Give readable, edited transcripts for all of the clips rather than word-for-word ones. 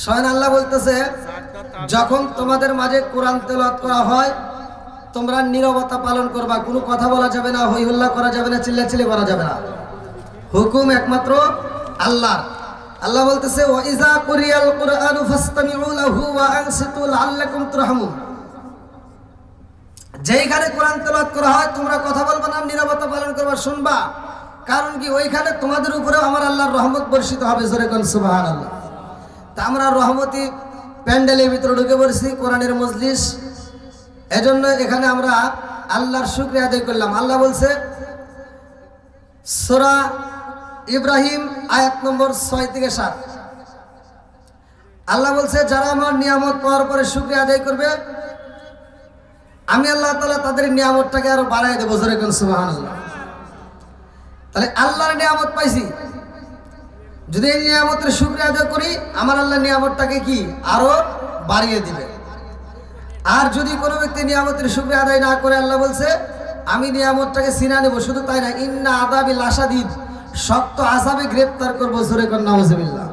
স্বয়ং আল্লাহ বলতেছে যখন তোমাদের মাঝে কোরআন তেলাওয়াত করা হয় তোমরা নীরবতা পালন করবা, কোনো কথা বলা যাবে না, হই হল্লা করা যাবে না, চিল্লাচিল্লি করা যাবে না। হুকুম একমাত্র আল্লাহর। আল্লাহ বলতেছে ওয়া ইযা কুরিয়াল কুরআনু ফাসতামিউ লাহু ওয়া আনসিতু লাআল্লাকুম তুরহামুন। যেইখানে কোরআন তেলাওয়াত করা হয় তোমরা কথা বলবা না, নীরবতা পালন করবা, শুনবা। কারণ কি ওইখানে তোমাদের উপরে আমার আল্লাহর রহমত বর্ষিত হবে। জোরে কোন সুবহানাল্লাহ। তা আমরা রহমতি প্যান্ডেলের ভিতরে ঢুকে পড়ছি, কোরআনের মজলিস, এজন্য এখানে আমরা আল্লাহর শুকরিয়া আদায় করলাম। আল্লাহ বলছে সূরা ইব্রাহিম আয়াত নম্বর 6 থেকে 7, আল্লাহ বলছে যারা আমার নিয়ামত পাওয়ার পরে শুকরিয়া আদায় করবে আমি আল্লাহ তাআলা তাদের নিয়ামতটাকে আরো বাড়ায় দেব। জোরে কোন সুবহানাল্লাহ। তাহলে আল্লাহর নিয়ামত পাইছি, যদি এই নিয়ামতের শুকরিয়া আদায় করি আমার আল্লাহ নিয়ামতটাকে কি আরো বাড়িয়ে দিবে। আর যদি কোনো ব্যক্তি নিয়ামতের শুকরিয়া আদায় না করে আল্লাহ বলছে আমি নিয়ামতটাকে ছিনা নেব। শুধু তাই না, ইন্না আযাবি লাশাদীদ, শক্ত আযাবে গ্রেফতার করব। জোরে কোন নাউযুবিল্লাহ।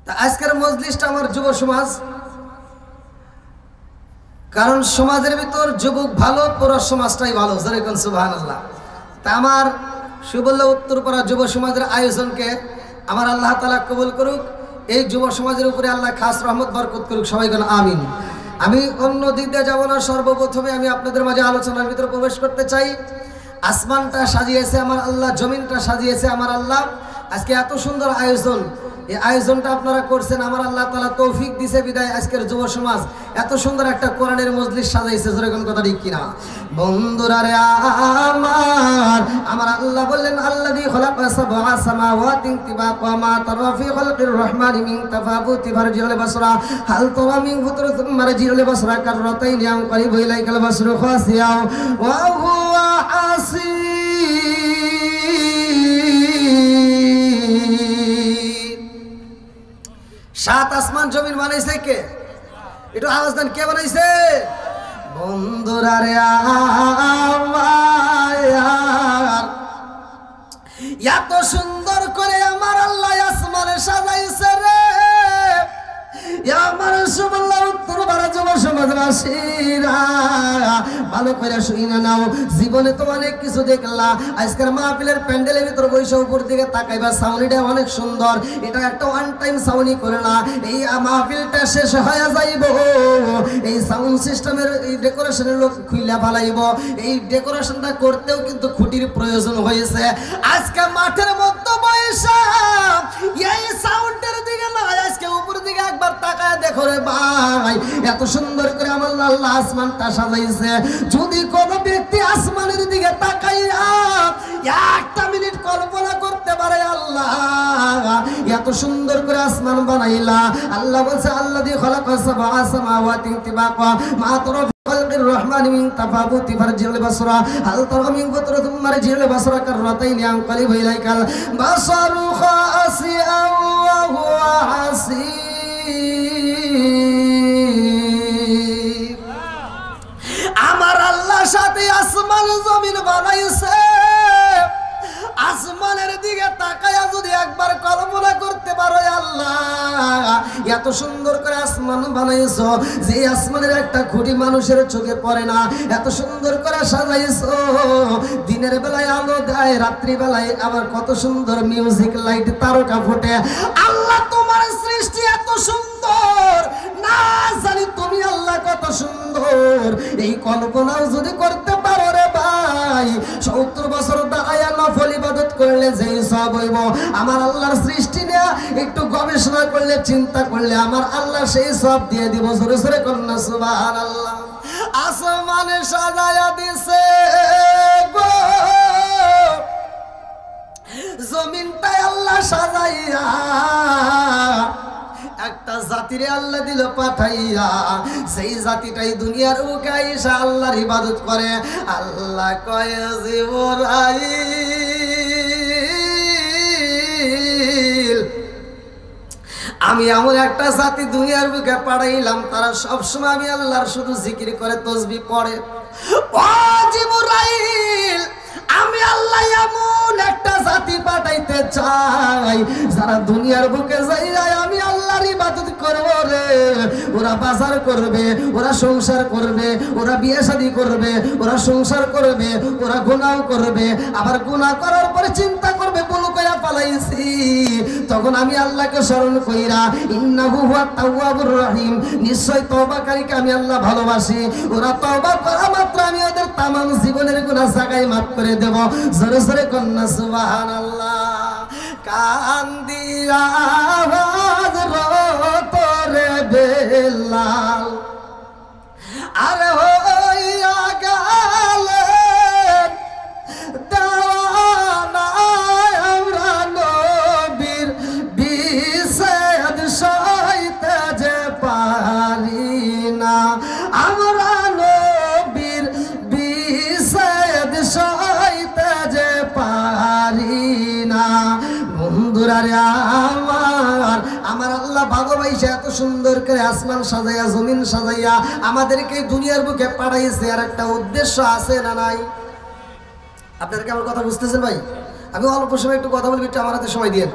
তা আজকের মজলিসটা আমার যুব সমাজ, কারণ সমাজের ভিতর যুবক ভালো, পুরো সমাজটাই ভালো। জোরে কোন সুবহানাল্লাহ। তা আমার সুবল্লা উত্তরপাড়া যুব সমাজের আয়োজনকে আমার আল্লাহ তাআলা কবুল করুক। এই যুব সমাজের উপরে আল্লাহ খাস রহমত বরকত করুক। সবাই বলেন আমিন। আমি অন্য দিক দিয়ে যাব না, সর্বপ্রথমে আমি আপনাদের মাঝে আলোচনার ভিতরে প্রবেশ করতে চাই। আসমানটা সাজিয়েছে আমার আল্লাহ, জমিনটা সাজিয়েছে আমার আল্লাহ। আজকে এত সুন্দর আয়োজন, এই আয়োজনটা আপনারা করছেন আমার আল্লাহ তাআলা তৌফিক দিছে বিদায় আজকের যুব সমাজ এত সুন্দর একটা কোরআনের মজলিস সাজাইছে। যেরকম কথা ঠিক কিনা বন্ধুরা রে আমার আল্লাহ বললেন আল্লাযী খালাকা সাবআ সামাওয়াতি তিবাকা মা তারা ফি খালকির রহমানি মিন তাফাউতি ফারজিউল বাসরা হাল তারা মিন ফুতরাতিন মারজিউল বাসরা কাররাতাইন ইয়ানকালিবু ইলাইকাল বাসরু খাসিয়া ওয়া হুয়া আসি। সাত আসমান জমিন বানাইছে কে? একটু আওয়াজ দেন, কে বানাইছে? বন্ধুরা রে আমার এত সুন্দর করে আমার আল্লাহ আসমানে সাজাইছে রে। আমার সুবল্লা উত্তরপাড়া যুব সমাজবাসীরা ভালো করে শুনে নাও। জীবনে তো অনেক কিছু দেখলা, আজকের মাহফিলের প্যান্ডেলের ভিতর বসে উপর দিকে তাকাইবা, সাউন্ডটা অনেক সুন্দর। এটা একটা ওয়ান টাইম সাউন্ডই করে না, এই মাহফিলটা শেষ হয়ে যাইব এই সাউন্ড সিস্টেমের এই ডেকোরেশনের লোক খুইলা ফালাইব। এই ডেকোরেশনটা করতেও কিন্তু খুঁটির প্রয়োজন হয়েছে। আজকে মাঠের মধ্যে বসে এই সাউন্ডের দিকে না, আজকে উপর দিকে একবার তাকায় দেখো রে ভাই, এত সুন্দর করে আমার আল্লাহ আসমানটা সাজাইছে। যদি কোনো ব্যক্তি আসমানের দিকে তাকাইয়া একটা মিনিট কল্পনা করতে পারে আল্লাহ এত সুন্দর করে আসমান বানাইলা। আল্লাহ বলছে আল্লাযী খালাকা সাবআ সামাওয়াতি তিবাকা মা তারা ফি খালকির রহমানি মিন তাফাউতি ফারজিউল বাসরা হাল তারা মিন ফুতরাতিন মারজিউল বাসরা কাররাতাইন ইয়ানকালিবু ইলাইকাল বাসরু খাসিয়া ওয়া হুয়া হাসিব। আমার আল্লাহর সাথে আসমান জমিন বানাইছে। আসমানের দিকে তাকায়া যদি একবার কল্পনা করতে পারো আল্লাহ এত সুন্দর করে আসমান বানাইছো, যে আসমানের একটা খুঁটি মানুষের চোখে পড়ে না, এত সুন্দর করে সাজাইছো। দিনের বেলায় আলো দেয়, রাত্রি বেলায় আবার কত সুন্দর মিউজিক লাইট তারকা ফোটে। আল্লাহ তোমার সৃষ্টি এত সুন্দর, না জানি তুমি আল্লাহ কত সুন্দর। এই কল্পনাও যদি করতে পারো রে ভাই, 70 বছর দাঁড়ায়া নফল ইবাদত করলে যেই সব হইব, আমার আল্লাহর সৃষ্টি নিয়ে একটু গবেষণা করলে, চিন্তা করলে আমার আল্লাহ সেই সব দিয়ে দিব। জোরে জোরে কন্যা সুবহানাল্লাহ। আসমানে সাজায়া দিছে গো, জমিনটাই আল্লাহ সাজাইয়া একটা জাতিরে আল্লাহ দিল পাঠাইয়া, সেই জাতিটাই দুনিয়ার বুকে আইসা আল্লাহর ইবাদত করে। আল্লাহ কয় জিবরাইল আমি এমন একটা জাতি দুনিয়ার বুকে পাঠাইলাম, তারা সবসময় আমি আল্লাহর শুধু জিকির করে, তসবিহ পড়ে। ও জিবরাইল আমি আল্লাহ এমন একটা জাতি পাঠাইতে চাই যারা দুনিয়ার বুকে যাইয়া ওরা বাজার করবে, ওরা সংসার করবে, ওরা বিয়ে শাদী করবে, ওরা সংসার করবে, ওরা গুনাহ করবে, আবার গুনাহ করার পরে চিন্তা করবে ভুল কইরা পালাইছি। তখন আমি আল্লাহকে স্মরণ কইরা ইন্নাহু হুয়াত তাওয়াবুর রহিম, নিশ্চয় তওবাকারীকে আমি আল্লাহ ভালোবাসি। ওরা তওবা করা মাত্র আমি ওদের তামাম জীবনের গুনাহ জায়গায় মাফ করে দেব। জোরে জোরে কন্যা সুবহানাল্লাহ। কান্দিয়া তোরে বেলাল আরে হইয়া গেলে দেওয়ানা আমরা নবীর বিষেদ সইতে যে পারি না, আমরা নবীর বিষেদ সইতে যে পারি না। বন্ধুরা রে আমার আল্লাহ ভালোবাসে এত সুন্দর করে আসমান সাজাইয়া জমিন সাজাইয়া আমাদেরকে দুনিয়ার বুকে পাঠাইছে, আর একটা উদ্দেশ্য আছে না নাই? আপনারা কি আমার কথা বুঝতেছেন ভাই? আমি অল্প সময় একটু কথা বলবি, একটু আমার হাতে সময় দিয়ে।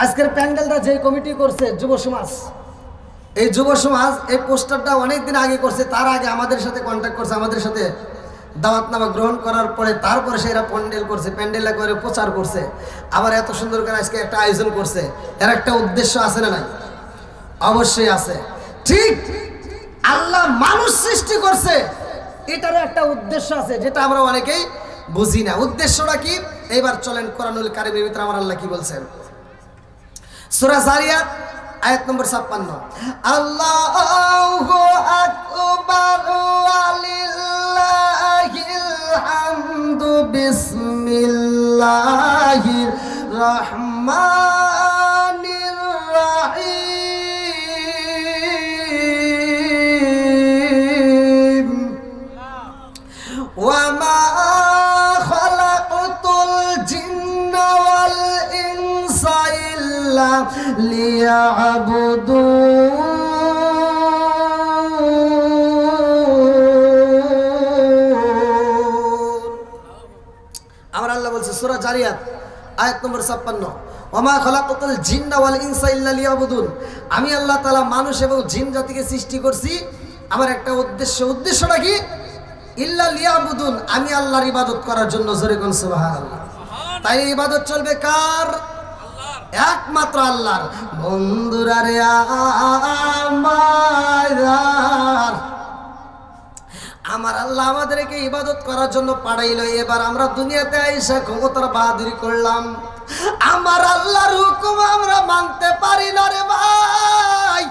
আজকের প্যান্ডেলটা যে কমিটি করছে যুব সমাজ, এই যুব সমাজ এই পোস্টারটা অনেকদিন আগে করছে, তার আগে আমাদের সাথে কন্ট্যাক্ট করছে, আমাদের সাথে দাওয়াতনামা গ্রহণ করার পরে তারপরে সেরা প্যান্ডেল করছে, প্যান্ডেলটা করে প্রচার করছে, আবার এত সুন্দর করে আজকে একটা আয়োজন করছে। এর একটা উদ্দেশ্য আছে না নাই? অবশ্যই আছে। ঠিক আল্লাহ মানুষ সৃষ্টি করছে, এটারও একটা উদ্দেশ্য আছে, যেটা আমরা অনেকেই বুঝি না। উদ্দেশ্যটা কি? এবার চলেন কোরআনুল কারীমের ভিতরে আমার আল্লাহ কি বলছেন। সূরা জারিয়াত আয়াত নম্বর 56। আল্লাহু আকবার ওয়ালিল্লাহিল হামদু বিসমিল্লাহির রহমানির রহিম ওয়া মা খালাকতুল জিন্না ওয়াল ইনসা ইল্লা লিয়াবুদুন। আমার আল্লাহ বলছে সূরা জারিয়াত আয়াত নম্বর 56, ওমা খালাকাতুল জিন্না ওয়াল ইনসা ইল্লা লিয়াবুদুন, আমি আল্লাহ তাআলা মানুষ এবং জিন জাতিকে সৃষ্টি করছি আমার একটা উদ্দেশ্য। উদ্দেশ্যটা কি? ইল্লা লিয়াবুদুন, আমি আল্লাহর ইবাদত করার জন্য। জোরে কোন সুবহানাল্লাহ। তাই ইবাদত চলবে কার? একমাত্র আল্লাহর। বন্ধুরা রে আমার আল্লাহ আমাদেরকে ইবাদত করার জন্য পাঠাইলো। এবার আমরা দুনিয়াতে আইসা ক্ষমতার বাহাদুরি করলাম, আমার আল্লাহর হুকুম আমরা মানতে পারি না রে ভাই।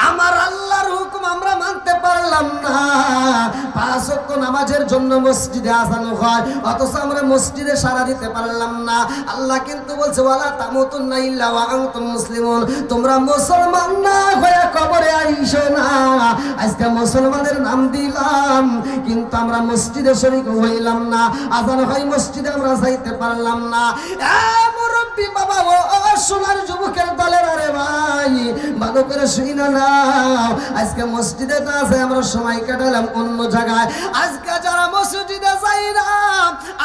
আমার আল্লাহর হুকুম আমরা মানতে পারলাম না। 5 ওয়াক্ত নামাজের জন্য মসজিদে আযান হয়, অথচ আমরা মসজিদে সাড়া দিতে পারলাম না। আল্লাহ কিন্তু বলছে ওয়ালা তামুতুন্না ইল্লা ওয়া আনতুম মুসলিমুন, তোমরা মুসলমান না হয়ে কবরে আইসো না। আজকে মুসলমানের নাম দিলাম, কিন্তু আমরা মসজিদে শরীক হইলাম না। আযান হয় মসজিদে আমরা যাইতে পারলাম না। মুরব্বি বাবা ও সোনার যুবকের দলের আরে ভাই ভালো করে শুইনা নাও। আজকে মসজিদে তো আছে, আমরা সময় কাটালাম অন্য জায়গায়। আজকে যারা মসজিদে যাই না,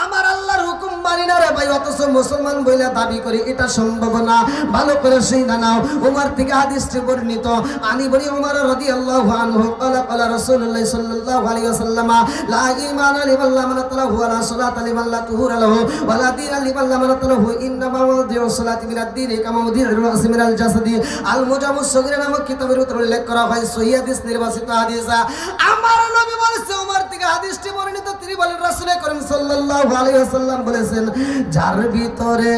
আমার আল্লাহর হুকুম মানি না রে ভাই, অথচ মুসলমান বইলা দাবি করি, এটা সম্ভব না। ভালো করে শুইনা নাও। ওমর থেকে হাদিসটি বর্ণিত, আনি বলি ওমর রাদিয়াল্লাহু আনহু ক্বালা ক্বালা রাসূলুল্লাহ সাল্লাল্লাহু আলাইহি ওয়াসাল্লাম লা ঈমানা লিমান লা মানাতালাহু ওয়ালা সালাতা লিমান লা তুহুরা লাহু ওয়ালা দীনা লিমান লা মানাতালাহু ইন্নামা ওয়াদিউ সালাতি মিনাদ দীনি কামা ওয়াদিউ রাসি মিনাল জাসাদি। আল মুজামুস সগীর নামক কিতাবের ভিতরে উল্লেখ করা হয়, সহিহ হাদিস, নির্বাচিত হাদিস। আমার নবী বলেছে, ওমর থেকে হাদিসটি বর্ণিত, তিনি বলেন রাসূল করিম সাল্লাল্লাহু আলাইহি ওয়াসাল্লাম বলেছেন, যার ভিতরে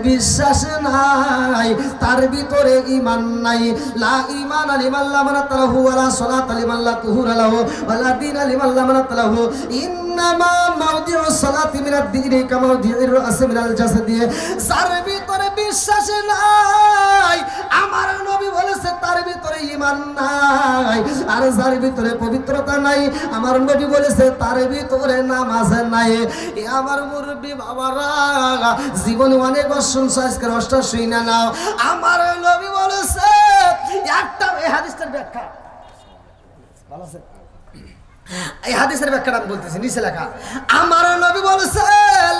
বিশ্বাস নাই তার ভিতরে ঈমান নাই। লা ঈমানা লিমান লা মানাতালাহু ওয়ালা সালাতা লিমান লা তুহুরা লাহু ওয়ালা দীনা লিমান লা মানাতালাহু ইন্নামা মাওদিউ সালাতি মিনাদ দীনি কামা ওয়াদিউ রাসি মিনাল জাসাদি। যার ভিতরে বিশ্বাস নাই, আমার নবী বলেছে তার ভিতরে ঈমান নাই। আর যার ভিতরে পবিত্রতা নাই, আমার নবী বলেছে তার ভিতরে নামাজ নাই। এ আমার মুরব্বি বাবারা, জীবনে অনেক শুনছো, আজকে রসটা শুই না নাও। আমার নবী বলেছে একটা, এই হাদিসটার ব্যাখ্যা ভালো আছে। এই হাদিসের ব্যাখ্যাটা আমি বলতেছি, নিচে লেখা, আমার নবী বলেছে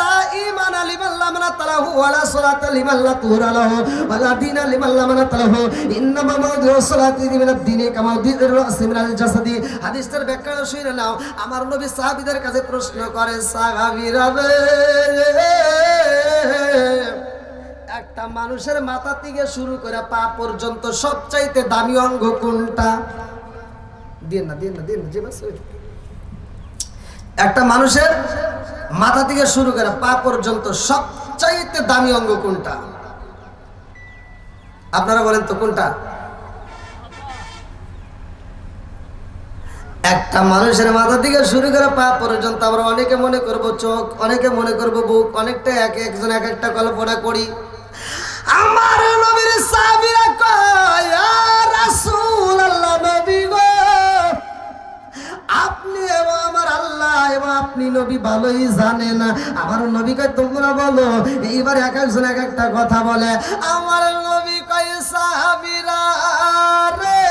লা ঈমানা লিমান লা মানাতালাহু ওয়ালা সালাতা লিমান লা তুরা লাহু ওয়ালা দীনা লিমান লা মানাতালাহু ইন্নামা মাউযুস সালাতি মিনাদ দ্বীনি কামা মাউযুর রাসি মিনাল জাসাদি। হাদিসটার ব্যাখ্যা শুনে নাও। আমার নবী সাহাবীদের কাছে প্রশ্ন করে, সাহাবীরা রে, একটা মানুষের মাথা থেকে শুরু করে পা পর্যন্ত সবচাইতে দামি অঙ্গ কোনটা? দিন না যে বাস একটা মানুষের মাথা থেকে শুরু করে পা পর্যন্ত সবচাইতে দামি অঙ্গ কোনটা? আপনারা বলেন তো কোনটা? একটা মানুষের মাথা থেকে শুরু করে পা পর্যন্ত আমরা অনেকে মনে করব চোখ, অনেকে মনে করব বুক, অনেকটা একজন এক একটা কল্পনা করি। আমার নবীর সাহাবীরা কয়, ইয়া রাসূলুল্লাহ, নবী গো, আপনি এবং আমার আল্লাহ এবং আপনি নবী ভালোই জানেন। আমার নবী কয়, তোমরা বলো। এইবার এক একজন এক একটা কথা বলে। আমার নবী কয়, সাহাবীরা রে,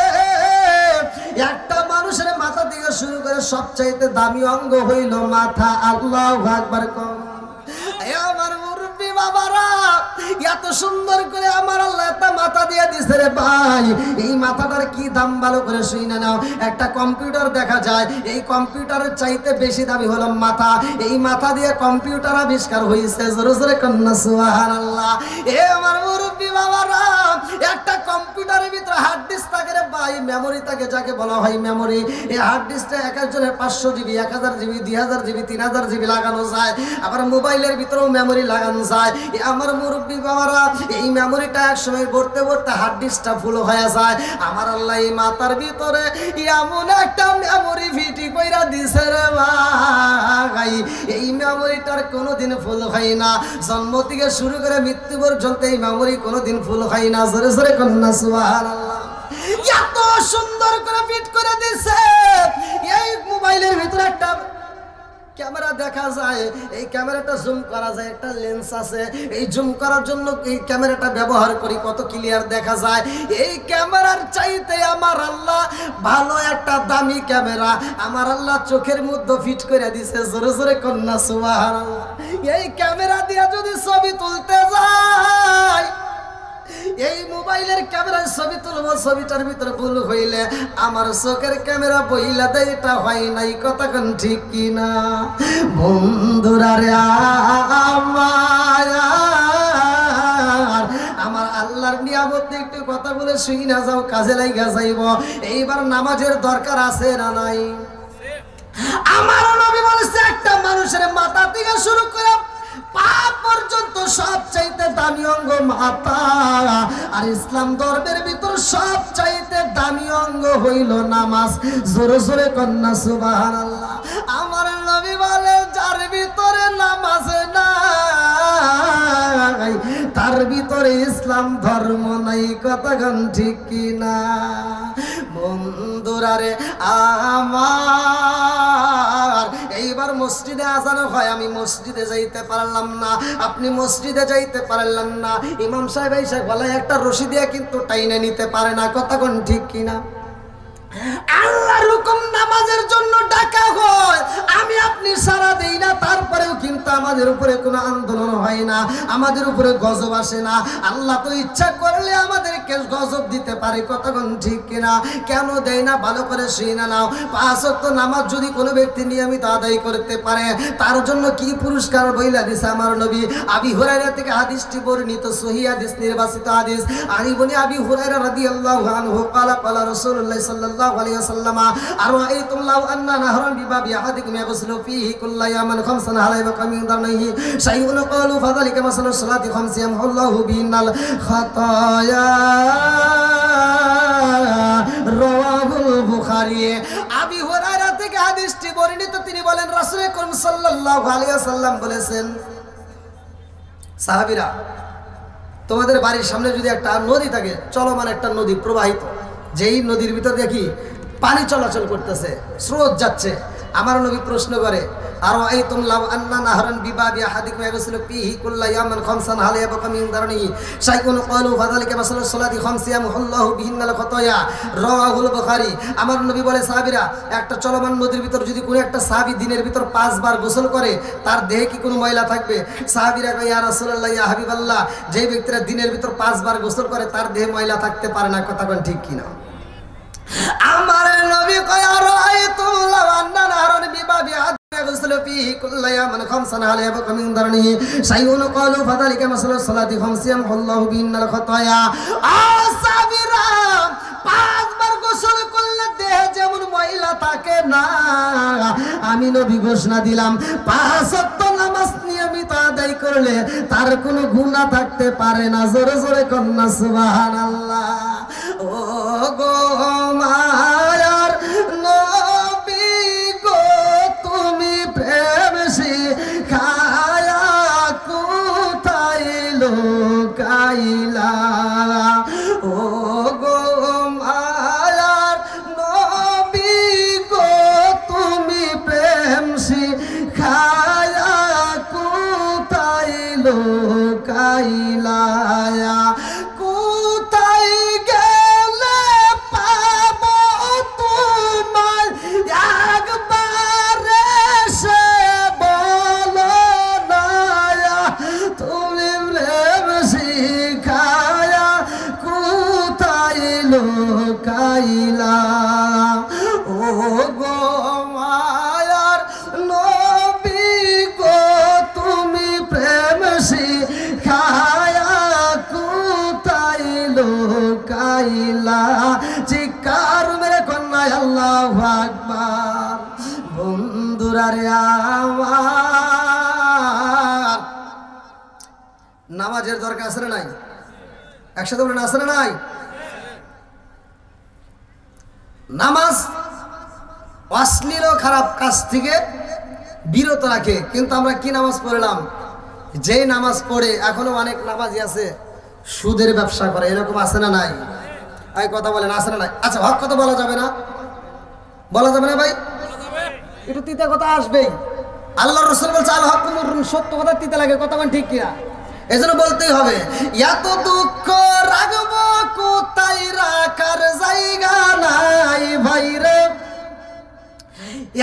একটা মানুষের মাথা থেকে শুরু করে সবচাইতে দামি অঙ্গ হইল মাথা। আল্লাহু আকবার কম। আমার মুরব্বী বাবারা, এত সুন্দর করে আমার আল্লাহ একটা মাথা দিয়ে দিছে রে ভাই। এই মাথাটার কি দাম ভালো করে শুনে নাও। একটা কম্পিউটার দেখা যায়, এই কম্পিউটারের চাইতে বেশি দামি হলো মাথা। এই মাথা দিয়ে কম্পিউটার আবিষ্কার হয়েছে। জোরে জোরে কন্যা সুবহানাল্লাহ। এ আমার মুরব্বী বাবারা, একটা কম্পিউটারের ভিতরে হার্ড ডিস্ক থাকে রে ভাই, মেমোরি থাকে, যাকে বলা হয় মেমোরি। এই হার্ড ডিস্কটা এক একজনের 500 জিবি, 1000 জিবি, 2000 জিবি, 3000 জিবি লাগানো যায়। আবার মোবাইলের ভিতরেও মেমোরি লাগানো যায়। আমার মুরব্বী বাবারা, এই মেমোরিটা এক সময় ভরতে ভরতে হার্ড ডিস্কটা ফুল হয়ে যায়। আমার আল্লাহ এই মাথার ভিতরে এমন একটা মেমোরি ফিটি কইরা দিছে রে ভাই, এই মেমোরিটার কোনোদিন ফুল হয় না। জন্ম থেকে শুরু করে মৃত্যু পর্যন্ত এই মেমোরি কোনোদিন ফুল হয় না। জোরে জোরে কন্যা সুবহানাল্লাহ। এত সুন্দর করে ফিট করে দিছে। এই মোবাইলের ভিতরে একটা ক্যামেরা দেখা যায়, এই ক্যামেরাটা জুম করা যায়, একটা লেন্স আছে, এই জুম করার জন্য এই ক্যামেরাটা ব্যবহার করি, কত ক্লিয়ার দেখা যায়। এই ক্যামেরার চাইতে আমার আল্লাহ ভালো একটা দামি ক্যামেরা আমার আল্লাহ চোখের মধ্যে ফিট করে দিছে। জোরে জোরে কন্যা সুবহানাল্লাহ। এই ক্যামেরা দিয়ে যদি ছবি তুলতে যায়, এই মোবাইলের ক্যামেরায় ছবি তুলবো, ছবিটার ভিতরে ভুল হইলে আমার চোখের ক্যামেরা বইলা দেয়, এটা হয় নাই। কথা কোন ঠিক কিনা বন্ধুরা রে? আমার আল্লাহর নিয়ামত একটু কথা বলে শুই না যাও, কাজে লাইগা যাইব। এইবার নামাজের দরকার আছে না নাই? আমার নবী বলেছে, একটা মানুষের মাথা থেকে শুরু করে পা পর্যন্ত সবচাইতে দামি অঙ্গ মাথা। আর ইসলাম ধর্মের ভিতর সবচাইতে দামি অঙ্গ হইল নামাজ। জোরে জোরে কন্যা সুবহানাল্লাহ। আমার নবী বলে, যার ভিতরে নামাজ নাই তার ভিতরে ইসলাম ধর্ম নাই। কথাগান ঠিক কিনা বন্ধুরা রে আমার? এইবার মসজিদে আজান হয়, আমি মসজিদে যাইতে পারলাম না, আপনি মসজিদে যাইতে পারলেন না। ইমাম সাহেব এসে গলায় একটা রশি দিয়ে কিন্তু টাইনে নিতে পারে না। কথা কোন ঠিক কিনা? আল্লাহর হুকুম নামাজের জন্য ডাকা হয়, আমি আপনি সারা দেই না, তারপরেও কিন্তু আমাদের উপরে কোনো আন্দোলন হয় না, আমাদের উপরে গজব আসে না। আল্লাহ তো ইচ্ছা করলে আমাদেরকে গজব দিতে পারে। কতক্ষণ ঠিক কিনা? কেন দেয় না? ভালো করে শুই না নাও। 5 ওয়াক্ত নামাজ যদি কোনো ব্যক্তি নিয়মিত আদায় করতে পারে, তার জন্য কি পুরস্কার বইলা দিছে আমার নবী। আবি হুরায়রা থেকে হাদিসটি বর্ণিত, সহিহ হাদিস, নির্বাচিত হাদিস। আনি বনি আবি হুরায়রা রাদিয়াল্লাহু আনহু قال قال رسول الله صلى الله عليه وسلم أرأيتم لو أن نهرا بباب أحدكم يغسل فيه كل يوم 5 هل يبقى من ظنه شيء؟ قالوا فذلك مثل الصلاة 5 يمحو الله بهن الخطايا। রাওয়াহুল বুখারী। আবি হুরায়রা থেকে হাদিসটি বর্ণিত, তিনি বলেন রাসূল করিম সাল্লাল্লাহু আলাইহি ওয়াসাল্লাম বলেছেন, সাহাবীরা, তোমাদের বাড়ির সামনে যদি একটা নদী থাকে, চলমান একটা নদী প্রবাহিত, যেই নদীর ভিতর দেখি পানি চলাচল করতেছে, স্রোত যাচ্ছে, আমার নবী প্রশ্ন করে, আর আইতুম লাউ আন্না নাহরান বিবাবি আহাদিকুম ইয়াগসিলু ফীহি কুল্লা ইয়ামান খামসান হাল ইয়াবকা মিন দারনিহি শাইকুন ক্বালু ফাযালিকা মাসালুস সালাতি খামসিয়া মুহাল্লাহু বিহিন্নাল খাতায়া রাওয়াহুল বুখারী। আমার নবী বলে সাহাবীরা, একটা চলমান নদীর ভিতর যদি কোনো একটা সাহাবী দিনের ভিতর 5 বার গোসল করে তার দেহে কি কোনো ময়লা থাকবে? সাহাবীরা কয় ইয়া রাসূলুল্লাহ ইয়া হাবিবাল্লাহ, যে ব্যক্তিরা দিনের ভিতর 5 বার গোসল করে তার দেহে ময়লা থাকতে পারে না। কথা কোন ঠিক কিনা? আমার নবী কয় আর আইতুম লাউ আন্না নাহরান বিবাবি يغسل فيه كل يوم خمسا هل يبقى من درنه شيء قالوا فذلك مثل الصلاة خمس يمحو الله بهن الخطايا। সাহাবীরা 5 বার গোসল করলে দেহে যেমন ময়লা থাকে না, আমি নবী ঘোষণা দিলাম 5 ওয়াক্ত নামাজ নিয়মিত আদায় করলে তার কোনো গুনাহ থাকতে পারে না। জোরে জোরে কন্না সুবহানাল্লাহ। ও গো মায়ার নবী গো, তুমি প্রেম শিখায়া কোথায় লুকাইলা? ও গো মায়ার নবী গো, তুমি প্রেম শিখায়া কোথায় লুকাইলা? কোথায় গেলে পাবো তোমায় একবার এসে বলো না, তুমি প্রেম শিখায়া কোথায় লুকাইলা? ও গো মায়ার নবী গো, তুমি প্রেম শিখায়া কোথায় লুকাইলা? চিৎকার মেরে কন্যায় আল্লাহু আকবার। বন্ধুরা রে আমার, নামাজের দরকার আছে না নাই? একসাথে বলেন আছে না নাই? নামাজ অশ্লীল ও খারাপ কাজ থেকে বিরত রাখে। কিন্তু আমরা কি নামাজ পড়লাম? যে নামাজ পড়ে, এখনো অনেক নামাজি আছে সুদের ব্যবসা করে, এরকম আছে না নাই? এই কথা বলেন আছে না নাই? আচ্ছা, হক কথা বলা যাবে না? বলা যাবে না ভাই? একটু তিতা কথা আসবেই। আল্লাহ রাসূল বলছে আল হক মুররুন, সত্য কথা তিতা লাগে। কথা বলেন ঠিক কিনা? এজন্য বলতেই হবে, এত দুঃখ রাখবো কোথায় রাখার জায়গা নাই ভাইরে,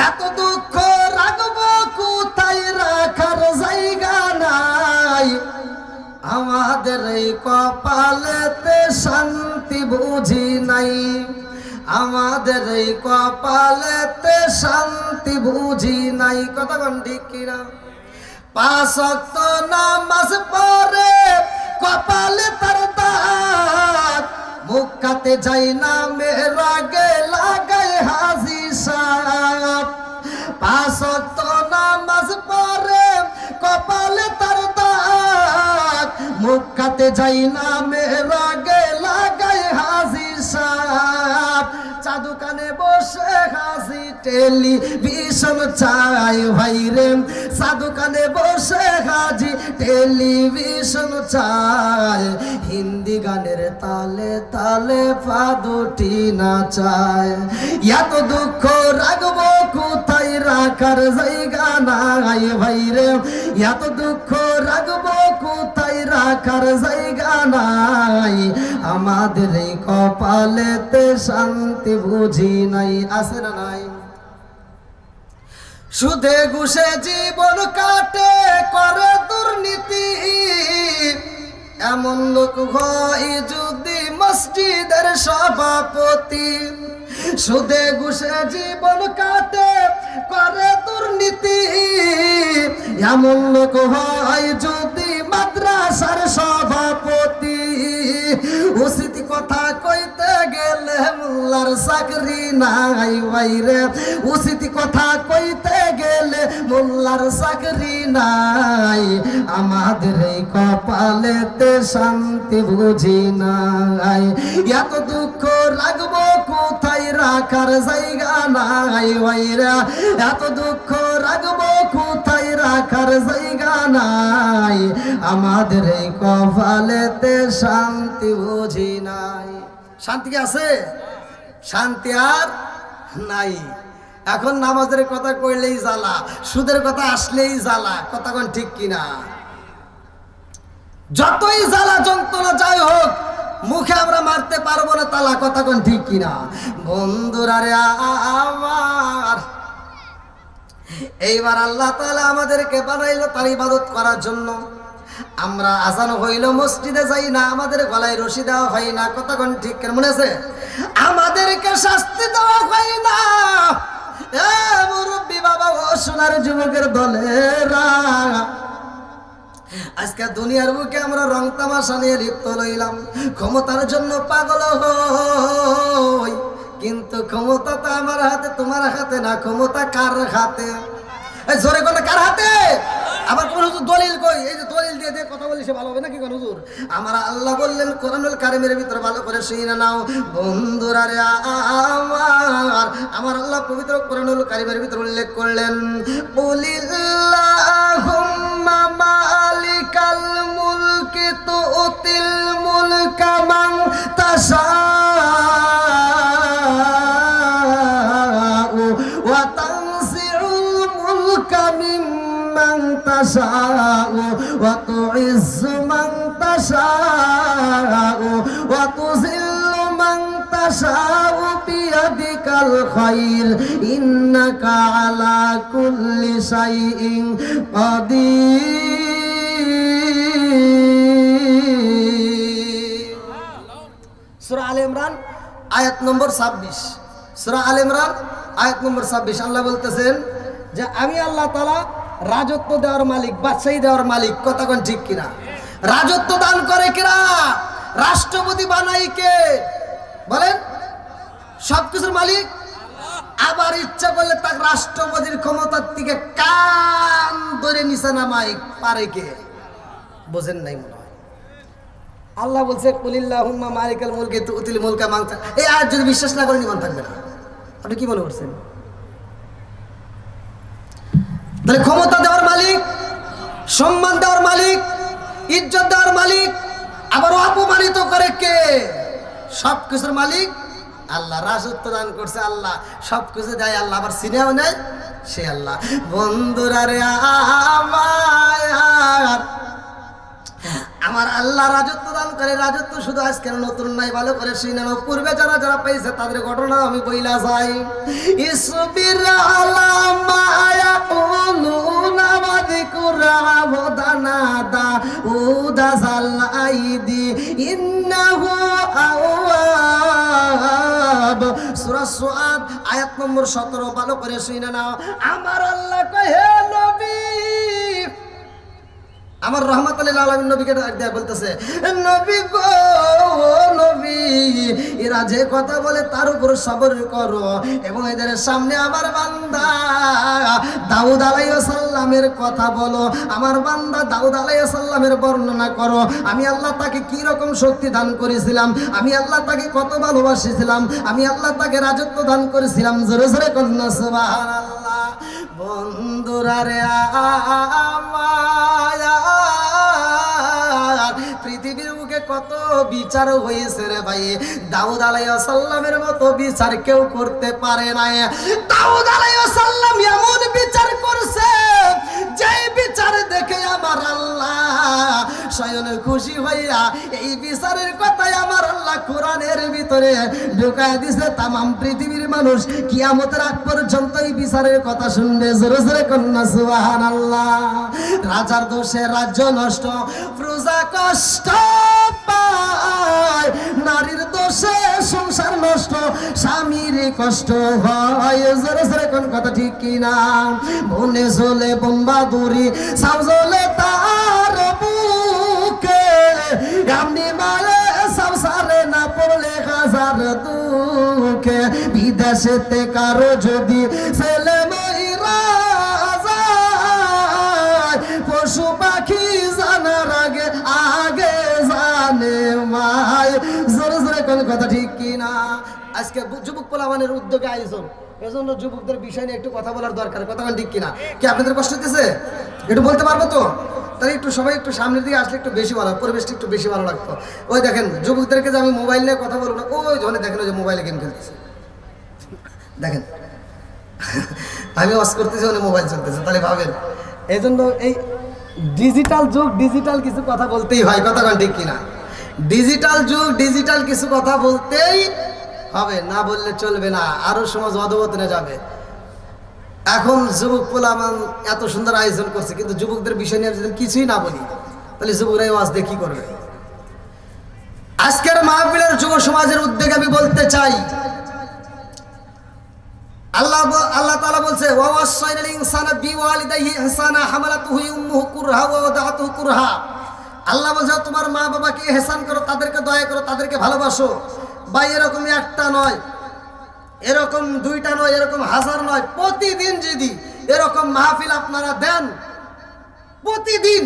এত দুঃখ রাখবো কোথায় রাখার জায়গা নাই। আমাদের এই কপালেতে শান্তি বুঝি নাই, আমাদের এই কপালেতে শান্তি বুঝি নাই। কথা কোন ঠিক কিনা? 5 ওয়াক্ত নামাজ পড়ে কপালে তার দাগ, মুখ কাতে যাই না মেরাগে লাগায় হাজি সাহেব। 5 ওয়াক্ত নামাজ পড়ে কপালে তার দাগ, মুখ কাতে যাই না মেরাগে লাগায় হাজি সাহেব। চাদু কানে বসে হাসি টেলিভিশন চাই ভাইরে, সাধু কানে বসে হাজি টেলিভিশন চাই। হিন্দি গানের তালে তালে পা দুটি নাচায়। এত দুঃখ রাখবো কোথায় রাখার জায়গা নাই ভাইরে, এত দুঃখ রাখবো কোথায় রাখার জায়গা নাই। আমাদের এই কপালেতে শান্তি বুঝি নাই। আছে না নাই? সুদে ঘুষে জীবন কাটে করে দুর্নীতি, এমন লোক হয় যদি মসজিদের সভাপতি। সুদে ঘুষে জীবন কাটে করে দুর্নীতি, এমন লোক হয় যদি মাদ্রাসার সভাপতি। উচিত কথা কইতে গেলে মোল্লার চাকরি নাই বাইরে, উচিত কথা কইতে গেলে মোল্লার চাকরি নাই। আমাদের এই কপালেতে শান্তি বুঝি নাই। এত দুঃখ রাখবো কোথায় রাখার জায়গা নাই বাইরে, এত দুঃখ রাখবো কোথায় রাখার জায়গা নাই। আমাদের এই কপালেতে শান্তি বুঝি নাই। শান্তি কি আছে? শান্তি আর নাই। এখন নামাজের কথা কইলেই জ্বালা, সুদের কথা আসলেই জ্বালা। কথা কোন ঠিক কিনা? যতই জ্বালা যন্ত্রণা যাই হোক, মুখে আমরা মারতে পারবো না তালা। কথা কোন ঠিক কিনা? বন্ধুরা রে আমার, এইবার আল্লাহ তাআলা আমাদেরকে বানাইলো তার ইবাদত করার জন্য। আমরা আজান হইল মসজিদে যাই না, আমাদের গলায় রশি দেওয়া হয় না। কথা কোন ঠিক কিনা? মনে আছে? আমাদেরকে শাস্তি দেওয়া হয় না। মুরব্বী বাবা ও সোনার যুবকের দলেরা, আজকে দুনিয়ার বুকে আমরা রং তামাশা নিয়ে লিপ্ত লইলাম, ক্ষমতার জন্য পাগল হই। কিন্তু ক্ষমতা তো আমার হাতে, তোমার হাতে না। ক্ষমতা কার হাতে? জোরে কোন কার হাতে? আবার কোন হুজুর দলিল কই? এই যে দলিল দিয়ে দিয়ে কথা বলি সে ভালো হবে নাকি কোন হুজুর? আমার আল্লাহ বললেন কোরআনুল কারিমের ভিতর, ভালো করে শুনে নাও বন্ধুরা রে আমার আল্লাহ পবিত্র কোরআনুল কারিমের ভিতর উল্লেখ করলেন, কুলিল্লাহুম্মা মালিকাল মুলকি তুতিল মুলকা মান তাশাউ ওয়া তানজিউল মুলকা মিম্মান তাশাউ ওয়া তুইজ্জু মান তাশাউ ওয়া তুযিল্লু মান তাশাউ বিয়াদিকাল খায়র ইন্নাকা আলা কুল্লি শাইইন কাদির। সূরা আলে ইমরান আয়াত নম্বর 26। সূরা আলে ইমরান আয়াত নম্বর 26 আল্লাহ বলতেছেন যে আমি আল্লাহ তাআলা রাজত্ব দেওয়ার মালিক, বাদশাহী দেওয়ার মালিক। কথা কোন ঠিক কিনা? রাজত্ব দান করে কিনা? রাষ্ট্রপতি বানাই কে? বলেন। সবকিছুর মালিক আবার ইচ্ছা করলে তার রাষ্ট্রপতির ক্ষমতার থেকে কান ধরে নিচে নামাই পারে কে? বোঝেন নাই মনে হয়। আল্লাহ বলছে কুলিল্লাহুম্মা মালিকাল মুলকি তুতিল মুলকা মান তাশা। এই আয়াত যদি বিশ্বাস না করেন ঈমান থাকবে না। আপনি কি মনে করছেন? তাহলে ক্ষমতা দেওয়ার মালিক, সম্মান দেওয়ার মালিক, ইজ্জত দেওয়ার মালিক, আবার অপমানিত করে কে? সবকিছুর মালিক আল্লাহ। রাজত্ব দান করছে আল্লাহ, সবকিছু দেয় আল্লাহ, আবার সিনেও নেয় সে আল্লাহ। বন্ধুরা রে আমার আল্লাহ রাজত্ব দান করে। রাজত্ব শুধু আজকের নতুন নাই, ভালো করে শুনে নাও। পূর্বে যারা যারা পাইছে তাদের ঘটনা আমি বইলা যাই। ইসবির আলা মা ইয়াকুলুনা ওয়া যিকুর আবদানা দাউদা যাল আইদি ইন্নাহু আওয়াব। সূরা সুআদ আয়াত নম্বর 17 ভালো করে শুনে নাও। আমার আল্লাহ কয়, হে নবী, আমার রহমাতুল লিল আলামিন নবীকে ডাক দেয়া বলতেছে, নবী গো নবী, এরা যে কথা বলে তার উপর সবর করো এবং এদের সামনে আমার বান্দা দাউদ আলাইহিস সালামের কথা বলো। আমার বান্দা দাউদ আলাইহিস সালামের বর্ণনা করো। আমি আল্লাহ তাকে কি রকম শক্তি দান করেছিলাম, আমি আল্লাহ তাকে কত ভালোবাসিছিলাম, আমি আল্লাহ তাকে রাজত্ব দান করেছিলাম। জোরে জোরে কন্যা সুবহানাল্লাহ। বন্ধুরা রে পৃথিবীর বুকে কত বিচার হয়েছে রে ভাই। দাউদ আলাইহিস সালামের মতো বিচার কেউ করতে পারে না। দাউদ আলাইহিস সালাম এমন বিচার করছে, যে বিচার দেখে আমার আল্লাহ স্বয়ং খুশি হইয়া এই বিচারের কথাই আমার আল্লাহ কোরআনের ভিতরে ঢুকায় দিছে। তামাম পৃথিবীর মানুষ কিয়ামতের আগ পর্যন্ত এই বিচারের কথা শুনবে। জোরে জোরে কন্যা সুবহানাল্লাহ। রাজার দোষে রাজ্য নষ্ট, প্রজা কষ্ট পায়, নারীর দোষে সংসার নষ্ট, স্বামীর কষ্ট হয়। জোরে জোরে কোন কথা ঠিক কিনা? বনে জ্বলে বোম্বা দূরি, সাউ জ্বলে তার বুকে, এমনি মারে সংসারে না পড়লে হাজার দুঃখে। বিদেশেতে কারো যদি ছেলে মেয়েরা যায়, পশু পাখি জানার আগে আগে জানে মায়। জোরে জোরে কোন কথা ঠিক কিনা? আজকে যুবক পোলাপানের উদ্যোগে আয়োজন, এজন্য যুবকদের বিষয় নিয়ে একটু কথা বলার দরকার। কথা ঠিক কিনা? কি আপনাদের কষ্ট হতেছে? একটু বলতে পারবো তো? তাহলে একটু সবাই একটু সামনের দিকে আসলে একটু বেশি ভালো, পরিবেশটা একটু বেশি ভালো লাগতো। ওই দেখেন যুবকদেরকে যে আমি মোবাইল নিয়ে কথা বলবো না, ওই ধরনের দেখেন ওই যে মোবাইলে গেম খেলতেছে, দেখেন আমি ওয়াজ করতেছি উনি মোবাইল চলতেছে, তাহলে ভাবেন। এই জন্য এই ডিজিটাল যুগ, ডিজিটাল কিছু কথা বলতেই হয়, কথা কোন ঠিক কিনা? ডিজিটাল যুগ, ডিজিটাল কিছু কথা বলতেই হবে, না বললে চলবে না, আরো সমাজ অধোগতিতে যাবে। এখন যুবক পোলামান এত সুন্দর আয়োজন করছে, কিন্তু যুবকদের বিষয় নিয়ে যদি কিছুই না বলি, তাহলে যুবকরা ওয়াজ দিয়ে কি করবে? আজকের মাহফিলের যুব সমাজের উদ্যোগে আমি বলতে চাই, আল্লাহ তাআলা বলছে ওয়াসাইনাল ইনসানা বিওয়ালিদাইহি ইহসানা হামালাতুহু উম্মুহু কুরহা ওয়া ওয়াদাতুহু কুরহা। আল্লাহ বলছে তোমার মা বাবাকে ইহসান করো, তাদেরকে দয়া করো, তাদেরকে ভালোবাসো। ভাই এরকম একটা নয়, এরকম দুইটা নয়, এরকম হাজার নয়, প্রতিদিন যদি এরকম মাহফিল আপনারা দেন, প্রতিদিন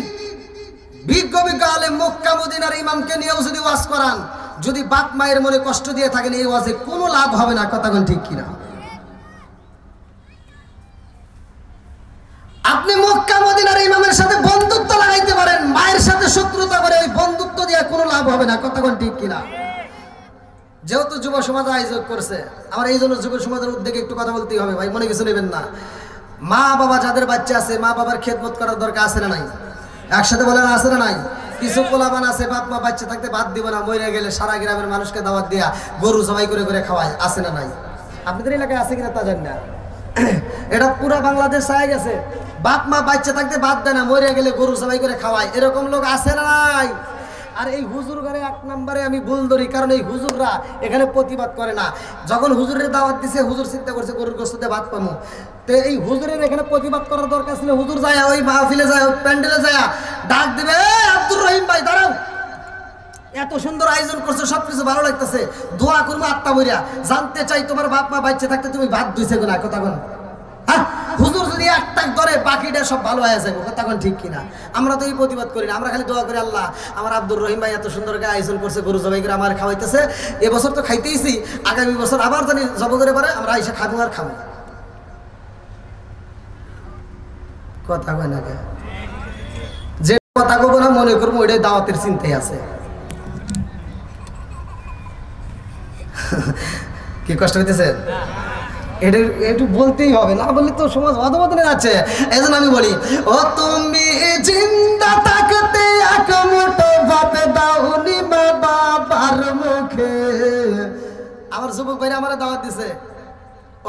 বিজ্ঞ বিজ্ঞ আলেম মক্কা মদিনার ইমামকে নিয়েও যদি ওয়াজ করান, যদি বাপ মায়ের মনে কষ্ট দিয়ে থাকেন, এই ওয়াজে কোনো লাভ হবে না, কথা কোন ঠিক কিনা? আপনি মক্কা মদিনার ইমামের সাথে বন্ধুত্ব লাগাইতে পারেন, মায়ের সাথে শত্রুতা করে ওই বন্ধুত্ব দিয়ে কোনো লাভ হবে না, কথা কোন ঠিক কিনা? যেহেতু যুব সমাজ আয়োজন করছে, আমার এই জন্য যুব সমাজের উদ্যোগে একটু কথা বলতেই হবে, ভাই মনে কিছু নেবেন না। মা বাবা যাদের বাচ্চা আছে, মা বাবার খেদমত করার দরকার আছে না নাই? একসাথে বলেন আছে না নাই? কিছু পোলাবান আছে বাপ মা বাচ্চা থাকতে বাদ দিব না, মরে গেলে সারা গ্রামের মানুষকে দাওয়াত দিয়া গরু জবাই করে করে খাওয়ায়, আছে না নাই? আপনাদের এলাকায় আছে কিনা তা জানি না, এটা পুরো বাংলাদেশ চাই গেছে। বাপ মা বাচ্চা থাকতে বাদ দেয় না, মরে গেলে গরু জবাই করে খাওয়ায়, এরকম লোক আছে না নাই? আর এই হুজুর ঘরে এক নম্বরে আমি ভুল ধরি, কারণ এই হুজুররা এখানে প্রতিবাদ করে না। যখন হুজুরের দাওয়াত দিছে, হুজুর চিন্তা করছে গরুর গোশত দিয়ে ভাত পাবো, তো এই হুজুরের এখানে প্রতিবাদ করার দরকার ছিল। হুজুর যায় ওই মাহফিলে যায়, ওই প্যান্ডেলে যায় ডাক দিবে, আব্দুর রহিম ভাই দাঁড়াও, এত সুন্দর আয়োজন করছে, সবকিছু ভালো লাগতেছে, দোয়া করবো আত্মা বইরা, জানতে চাই তোমার বাপ মা বাচ্চা থাকতে তুমি ভাত ধুইছে না, কথা কোন? হ্যাঁ, হুজুর যদি একটা ধরে বাকিটা সব ভালো হয়ে যাবে, কথা কোন ঠিক কিনা? আমরা তো এই প্রতিবাদ করি না, আমরা খালি দোয়া করি আল্লাহ আমার আব্দুর রহিম ভাই এত সুন্দর আয়োজন করছে, গরু জবাই করে আমার খাওয়াইতেছে, এবছর তো খাইতেইছি, আগামী বছর আবার জানি জব করে পারে আমরা এসে খাবো আর খাবো, কথা কয় না? যে কথা কব না মনে করবো ওইটাই দাওয়াতের চিন্তাই আছে। কি কষ্ট হইতেছে? এটা একটু বলতেই হবে, না বললে তো সমাজ অধঃপতনে যাচ্ছে। এই জন্য আমি বলি, ও তুমি জিন্দা থাকতে এক মুঠো ভাত দাওনি মা বাবার মুখে। আমার যুবক ভাইরা আমার দাওয়াত দিছে,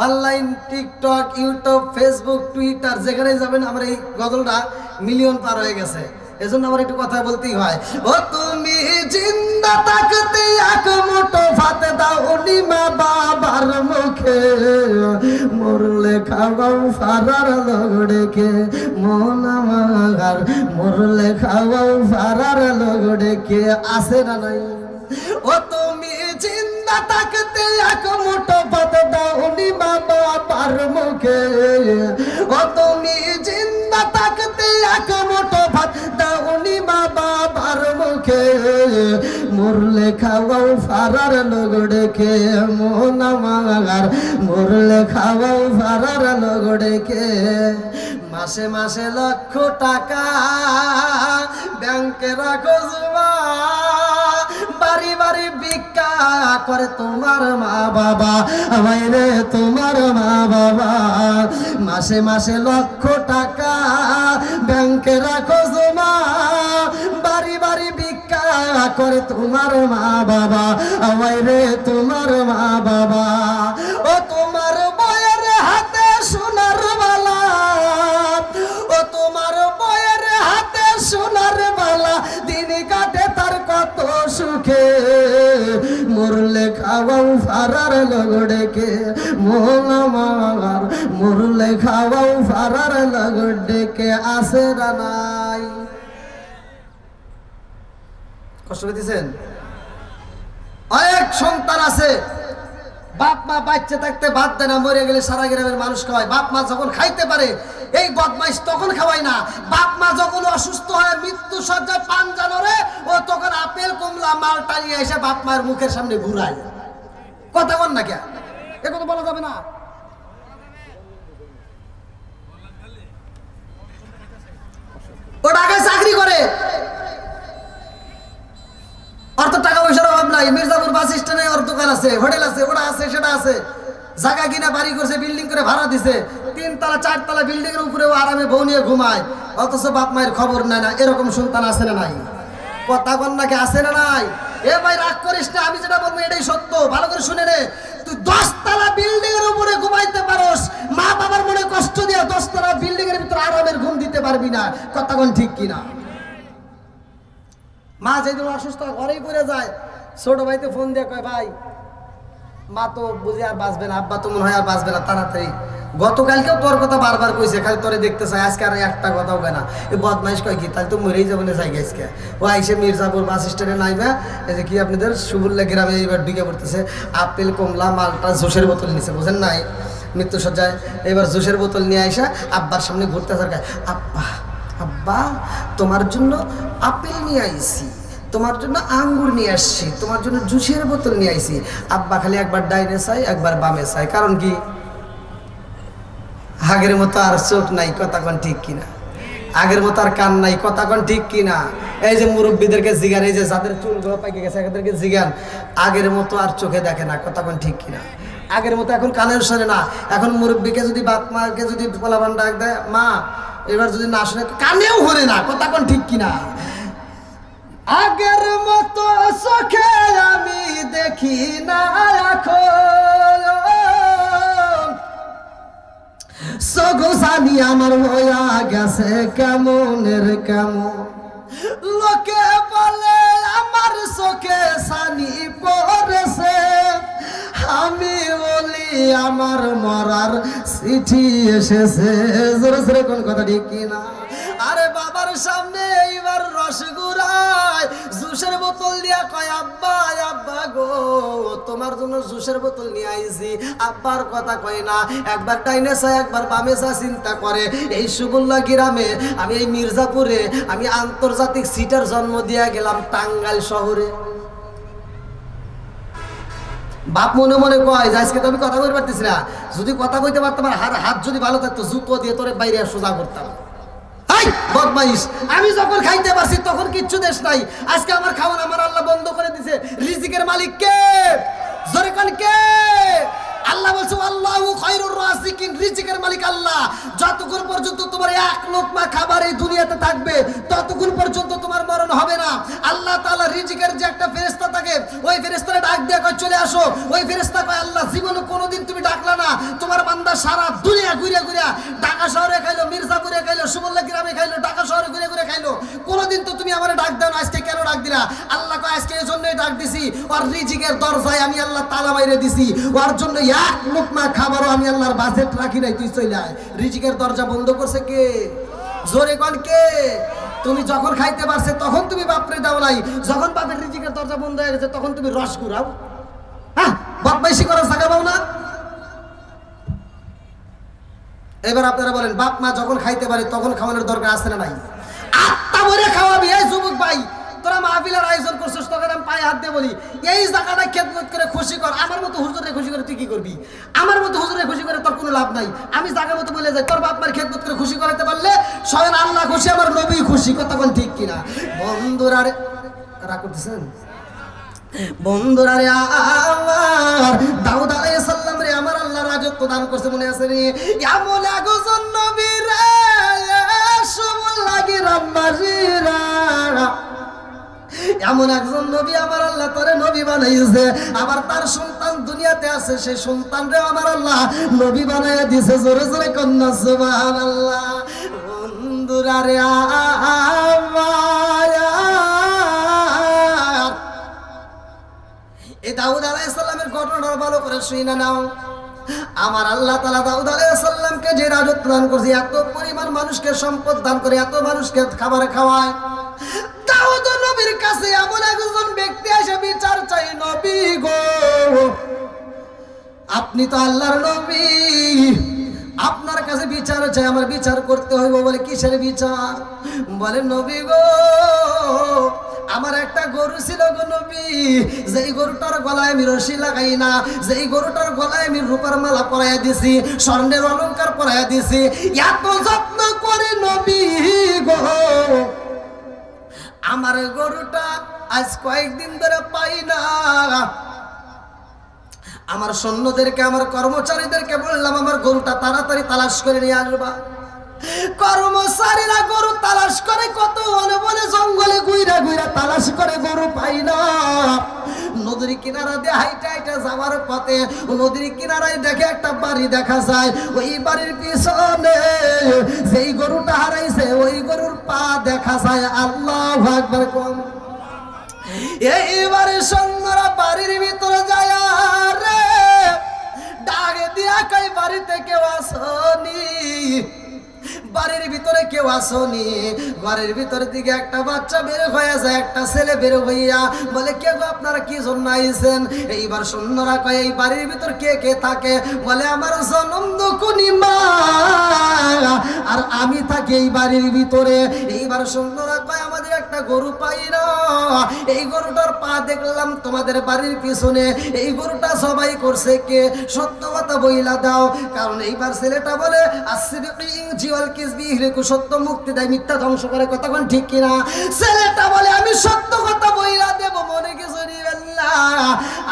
online TikTok YouTube Facebook Twitter যেখানে যাবেন আমার এই গজলটা মিলিয়ন পার হয়ে গেছে। এজন্য আমার একটু কথা বলতেই হয়। ও তুমি জিন্দা থাকতে এক মুঠো ভাত দাওনি মা বাবার মুখে, মরলে খাওয়াও ফারার লগড়েকে মন আমার, মরলে খাওয়াও ফারার লগড়েকে, আছে না নাই? ও তুমি জিন্দা থাকতে এক মুঠো ভাত দাওনি মা বাবার মুখে, ও তুমি জিন্দা থাকতে এক মুঠো ভাত দাওনি মা বাবার মুখে, মরলে খাওয়াও ফারার লগড়েকে মন আমার, মরলে খাওয়াও ফারার লগড়েকে। মাসে মাসে লক্ষ টাকা ব্যাংকে রাখো জমা, বাড়ি বাড়ি ভিক্ষা করে তোমার মা বাবা, আমায় রে তোমার মা বাবা। মাসে মাসে লক্ষ টাকা ব্যাংকে রাখো জমা, বাড়ি বাড়ি ভিক্ষা করে তোমার মা বাবা, আমায় রে তোমার মা বাবা। ও তোমার বয়ের হাতে সোনার বালা, ও তোমার বয়ের হাতে সোনার বালা, দিন কাটে তার কত সুখে, মরলে খাওয়াও ফারার লগড়েকে মন আমার, মরলে খাওয়াও ফারার লগড়েকে, আছে না নাই? কষ্ট পেতেছেন? অনেক সন্তান আছে বাপ মা বাচ্চা থাকতে ভাত দেয় না, মরে গেলে সারা গ্রামের মানুষ খাওয়ায়। বাপ মা যখন খাইতে পারে এই বদমাইশ তখন খাওয়ায় না। বাপ মা যখন অসুস্থ হয় মৃত্যু সজ্জায় পান জানরে, ও তখন আপেল কমলা মালটা নিয়ে এসে বাপ মায়ের মুখের সামনে ঘুরায়, কথা বল না কে? এ কথা বলা যাবে না। ও ঢাকায় চাকরি করে, ওর তো টাকা পয়সার অভাব নাই, মির্জাপুর বাস স্ট্যান্ডে ওর দোকান আছে, হোটেল আছে, ওটা আছে সেটা আছে, জায়গা কিনা বাড়ি করছে, বিল্ডিং করে ভাড়া দিছে, 3 তলা 4 তলা বিল্ডিং এর উপরেও আরামে বউ নিয়ে ঘুমায়, অথচ বাপ মায়ের খবর নেয় না। এরকম সন্তান আছে না নাই? কথা কন্যাকে আছে না নাই? এ ভাই রাগ করিস না, আমি যেটা বলবো এটাই সত্য, ভালো করে শুনে নে। তুই 10 তলা বিল্ডিং এর উপরে ঘুমাইতে পারোস, মা বাবার মনে কষ্ট দিয়া 10 তলা বিল্ডিং এর ভিতরে আরামের ঘুম দিতে পারবি না। কথা কোন ঠিক কিনা? মা যেদিন অসুস্থ ঘরেই পড়ে যায়, ছোট ভাইতে ফোন দিয়ে কয় ভাই মা তো বুঝি আর বাঁচবে না, আব্বা তো মনে হয় আর বাঁচবে না, তাড়াতাড়ি। গতকালকেও তোর কথা বারবার কইছে, খালি তোরে দেখতে চাই, আজকে আর একটা কথাও কেন। এই বদমাইশ কয় কি তাহলে তো মরেই যাবো না যাই আজকে। ও আইসে মির্জাপুর বাস স্ট্যান্ডে নাইবে, এই যে কি আপনাদের সুবুল্লা গ্রামে এইবার ঢুকে পড়তেছে, আপেল কমলা মালটা জুসের বোতল নিছে, বুঝেন নাই? মৃত্যুসজ্জায় এবার জুসের বোতল নিয়ে আইসা আব্বার সামনে ঘুরতে থাকা, আব্বা আব্বা তোমার জন্য আপেল নিয়ে আইছি, তোমার জন্য আঙ্গুর নিয়ে আসছি, তোমার জন্য জুসের বোতল নিয়ে আইছি। আব্বা খালি একবার ডাইনে চাই একবার বামে চাই, কারণ কি আগের মতো আর চোখ নাই। কথা কোন ঠিক কিনা? আগের মতো আর কান নাই। কথা কোন ঠিক কিনা? এই যে মুরব্বীদেরকে জিগান, এই যে যাদের চুলগুলো পাকে গেছে এদেরকে জিগান, আগের মতো আর চোখে দেখে না। কথা কোন ঠিক কিনা? আগের মতো এখন কানের শোনে না। এখন মুরব্বীকে যদি বাপ মাকে যদি পোলাপান ডাক দেয় মা, এবার যদি না শুনে কানেও হরে না। কথা কোন ঠিক কিনা? আগের মতো চোখে আমি দেখি না এখন, সগোসানি আমার হইয়া গেছে কেমনের কেমন। লোকে বলে আমার চোখে সানি পড়েছে, আমি বলি আমার মরার চিঠি এসেছে। জোরে জোরে কোন কথা ঠিক কিনা? আরে বাবার সামনে এইবার রসগুড়ায় জুসের বোতল দিয়া কয় আব্বা আব্বা গো তোমার জন্য জুসের বোতল নিয়ে আইছি। আব্বার কথা কয় না, একবার ডাইনে চায় একবার বামে চায়, চিন্তা করে এই সুবুল্লা গ্রামে, আমি এই মির্জাপুরে, আমি আন্তর্জাতিক সিটার জন্ম দিয়া গেলাম টাঙ্গাইল শহরে। বাপ মনে মনে কয় যে আজকে তো আমি কথা কইতে পারতেছি না, যদি কথা কইতে পারতাম আর হাত যদি ভালো থাকতো জুতো দিয়ে তোরে বাইরে সোজা করতাম। বদমাইশ, আমি যখন খাইতে পারছি তখন কিচ্ছু দেশ নাই। আজকে আমার খাওয়ান আমার আল্লাহ বন্ধ করে দিছে। রিজিকের মালিক কে? জোরে কোন কে? আল্লাহ বলছে আল্লাহু খায়রুর রাযিকিন, রিজিকের মালিক আল্লাহ। যতক্ষণ পর্যন্ত তোমার এক লোকমা খাবার এই দুনিয়াতে থাকবে ততক্ষণ পর্যন্ত তোমার মরণ হবে না। আল্লাহ তাআলা রিজিকের যে একটা ফেরেশতা থাকে, ওই ফেরেশতারে ডাক দিয়ে কয় চলে আসো। ওই ফেরেশতা কয় আল্লাহ জীবনে কোনোদিন তুমি ডাকলা না, তোমার বান্দা সারা দুনিয়া ঘুরে ঘুরে, ঢাকা শহরে খাইলো, মির্জাপুরে খাইলো, সুবুল্লা গ্রামে খাইলো, ঢাকা শহরে ঘুরে ঘুরে খাইলো, কোনোদিন তো তুমি আমারে ডাক দাও না, আজকে কেন ডাক দিলা? আল্লাহ কয় আজকে এই জন্যই ডাক দিছি, ওর রিজিকের দরজায় আমি আল্লাহ তালা বাইরে দিছি, ওর জন্য এক লোকমা খাবারও আমি আল্লাহর বাজেট রাখি নাই, তুই চলে আয়। রিজিকের দরজা বন্ধ করছে কে? জোরে কোন কে? তুমি যখন খাইতে পারছে তখন তুমি বাপরে দাও নাই, যখন বাপের রিজিকের দরজা বন্ধ হয়ে গেছে তখন তুমি রস ঘুরাও। হ্যাঁ, বদমাইশি করার জায়গা পাও না। এবার আপনারা বলেন বাপ মা যখন খাইতে পারে তখন খাওয়ানোর দরকার আছে না নাই? আত্মা ভরে খাওয়াবি। এই যুবক ভাই, তোরা মাহফিলের আয়োজন করছিস, তোকে আমি পায়ে হাত দিয়ে বলি এই জায়গাটা খেদমত করে খুশি কর। আমার মতো হুজুরে খুশি করে তুই কি করবি? আমার মতো হুজুরে খুশি করে তোর কোনো লাভ নাই। আমি জায়গা মতো বলে যাই, তোর বাপ মার খেদমত করে খুশি করাতে পারলে স্বয়ং আল্লাহ খুশি, আমার নবী খুশি। কথা কোন ঠিক কিনা? বন্ধুরা রে, রাগ করতেছেন? বন্ধুরা রে আমার দাউদ আলাইহিস সালাম রে আমার আল্লাহ রাজত্ব দান করছে, মনে আছে রে? এমন একজন নবী রে সুবুল্লা গ্রামবাসীরা, এমন একজন নবী আমার আল্লাহ তারে নবী বানাইছে। আবার তার সন্তান দুনিয়াতে আছে, সেই সন্তানরে আমার আল্লাহ নবী বানাইয়া দিয়েছে। জোরে জোরে কন্যা সুবহানাল্লাহ। বন্ধুরা রে এই দাউদ আলাইহিস সালামের ঘটনাটা ভালো করে শুনে নাও। আমার আল্লাহ তাআলা দাউদ আলাইহিস সালামকে যে রাজত্ব দান করেছে, এত পরিমাণ মানুষকে সম্পদ দান করে, এত মানুষকে খাবার খাওয়ায়, দাউদ নবীর কাছে এমন একজন ব্যক্তি এসে বিচার চাই, নবী গো আপনি তো আল্লাহর নবী, আপনার কাছে বিচার চাই, আমার বিচার করতে হইব। বলে কিসের বিচার? বলে নবী গো আমার একটা গরু ছিল গো নবী, যেই গরুটার গলায় আমি রশি লাগাই না, যেই গরুটার গলায় আমি রূপার মালা পরাইয়া দিছি, স্বর্ণের অলংকার পরাইয়া দিছি, এত যত্ন করে নবী গো আমার গরুটা আজ কয়েকদিন ধরে পাই না। আমার সৈন্যদেরকে আমার কর্মচারীদেরকে বললাম আমার গরুটা তাড়াতাড়ি তালাশ করে নিয়ে আসবা। কর্মচারীরা গরু তালাশ করে কত বলে বলে জঙ্গলে গুইরা গুইরা তালাশ করে গরু পাই না। নদীর কিনারা দিয়ে হাইটা হাইটা যাওয়ার পথে নদীর কিনারায় দেখে একটা বাড়ি দেখা যায়। ওই বাড়ির পিছনে যেই গরুটা হারাইছে ওই গরুর পা দেখা যায়। আল্লাহু আকবার কম। এইবারে সৈন্যরা বাড়ির ভিতরে যায় রে ডাকে দিয়া কই বাড়িতে কেউ আসনি, বাড়ির ভিতরে কেউ আসনি। বাড়ির ভিতর দিকে একটা বাচ্চা বের হয়ে যায়, একটা ছেলে বের হইয়া বলে কে গো আপনারা কি জন্য আইছেন? এইবার সৈন্যরা কয় এই বাড়ির ভিতর কে কে থাকে? বলে আমার জনম দুকুনি মা আর আমি থাকি এই বাড়ির ভিতরে। এইবার সৈন্যরা কয় আমাদের একটা গরু পাই না, এই গরুটার পা দেখলাম তোমাদের বাড়ির পিছনে, এই গরুটা সবাই করছে কে? সত্য কথা বইলা দাও। কারণ এইবার ছেলেটা বলে সত্য মুক্তি দেয়, মিথ্যা ধ্বংস করে। কথা কোন ঠিক কিনা? ছেলেটা বলে আমি সত্য কথা বইলা দেব, মনে কিছু নিবেন না,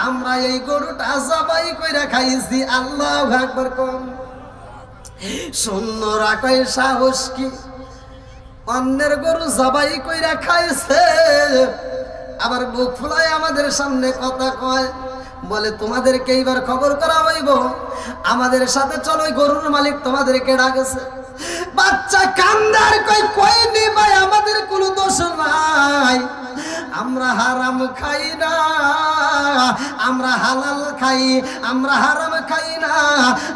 আমরা এই গরুটা জবাই কইরা খাইছি। আল্লাহু আকবার কম। সৈন্যরা কয় সাহস কি, অন্যের গরু জবাই কইরা খাইছে আবার বুক ফুলায় আমাদের সামনে কথা কয়। বলে তোমাদেরকে এইবার খবর করা হইব, আমাদের সাথে চলো, গরুর মালিক তোমাদেরকে ডাকেছে। বাচ্চা কান্দার কই কই নি ভাই আমাদের কোনো দোষ নাই, আমরা হারাম খাই না, আমরা হালাল খাই, আমরা হারাম খাই না,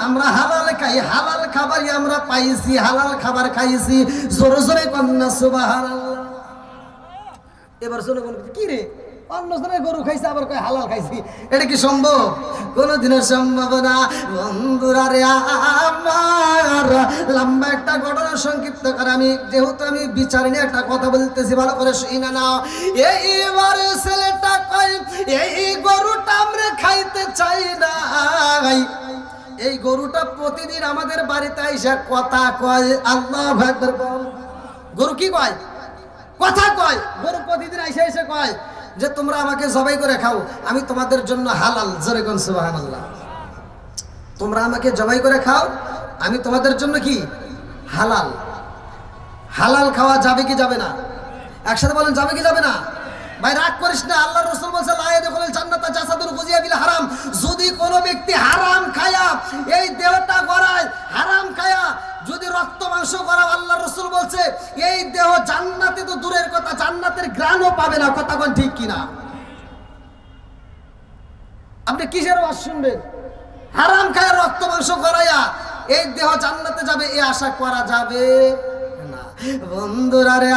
আমরা হালাল খাই। হালাল খাবারই আমরা পাইছি, হালাল খাবার খাইছি। জোরে জোরে কন্যা সুবহানাল্লাহ। এবার শুনে বল কি রে অন্য জনের গরু খাইছে আবার কয় হালাল খাইছি, এটা কি সম্ভব? কোনোদিনও সম্ভব না। বন্ধুরা রে আমার লম্বা একটা ঘটনা সংক্ষিপ্ত করে আমি যেহেতু আমি বিচার নিয়ে একটা কথা বলতেছি, ভালো করে শুনে নাও। এইবার ছেলেটা কয় এই গরুটা আমরা খাইতে চাই না, এই গরুটা প্রতিদিন আমাদের বাড়িতে আইসা কথা কয়। আল্লাহু আকবার বল। গরু কি কয়? কথা কয়। গরু প্রতিদিন আইসা এসে কয় যে তোমরা আমাকে জবাই করে খাও, আমি তোমাদের জন্য হালাল। জোরে কোন সুবহানাল্লাহ। তোমরা আমাকে জবাই করে খাও, আমি তোমাদের জন্য কি হালাল। হালাল খাওয়া যাবে কি যাবে না? একসাথে বলেন যাবে কি যাবে না? ভাই রাগ করিস না, আল্লাহর রাসূল বলেছে লা ইয়াদখুলুল জান্নাতা জাসাদুন গুযিয়া বিল হারাম। যদি কোনো ব্যক্তি হারাম খায়া এই দেহটা গড়ায়, হারাম খায়া যদি রক্ত মাংস করা, আল্লাহর রাসূল বলছে এই দেহ জান্নাতে তো দূরের কথা, জান্নাতের ঘ্রাণও পাবে না। কথা কোন ঠিক কিনা? আপনি কিসের ওয়াজ শুনবেন? হারাম খায়া রক্ত মাংস করায়া এই দেহ জান্নাতে যাবে এই আশা করা যাবে না। বন্ধুরা রে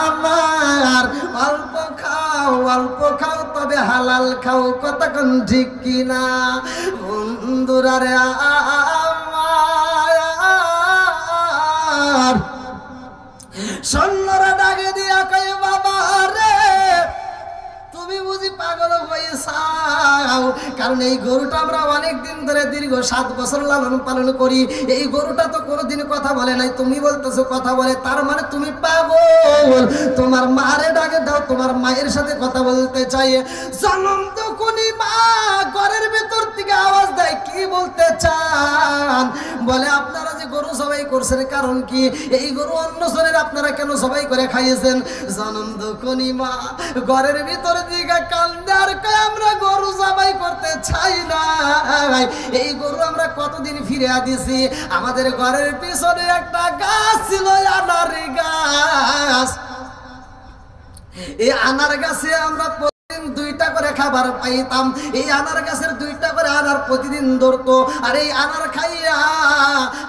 আমার অল্প খাও, অল্প খাও, তবে হালাল খাও। কথা কোন ঠিক কিনা? বন্ধুরা রে আমার সৈন্যরা ডাকে দিয়া কয় বাবা রে তুমি বুঝি পাগল হয়েছাও? কারণ এই গরুটা আমরা অনেক দিন ধরে দীর্ঘ 7 বছর লালন পালন করি, এই গরুটা তো কোনোদিন কথা বলে নাই, তুমি বলতেছো কথা বলে, তার মানে তুমি পাগল। তোমার মারে ডাকে দাও, তোমার মায়ের সাথে কথা বলতে চাই। জনম তো কোনি মা ঘরের ভেতর থেকে আওয়াজ দেয়, কি বলতে চান? বলে আপনারা যে গরু জবাই করছেন কারণ কি? এই গরু অন্য জনের আপনারা কেন জবাই করে খাইয়েছেন? জনম তো কোনি মা ঘরের ভিতর দিকে কান্দার কয় আমরা গরু জবাই করতে চাই না, এই গরু আমরা কতদিন ফিরে দিছি। আমাদের ঘরের পিছনে একটা গাছ ছিল, আনার গাছ। এই আনার গাছে আমরা প্রতিদিন 2টা করে খাবার পাইতাম। এই আনার গাছের 2টা করে আনার প্রতিদিন ধরতো। আর এই আনার খাইয়া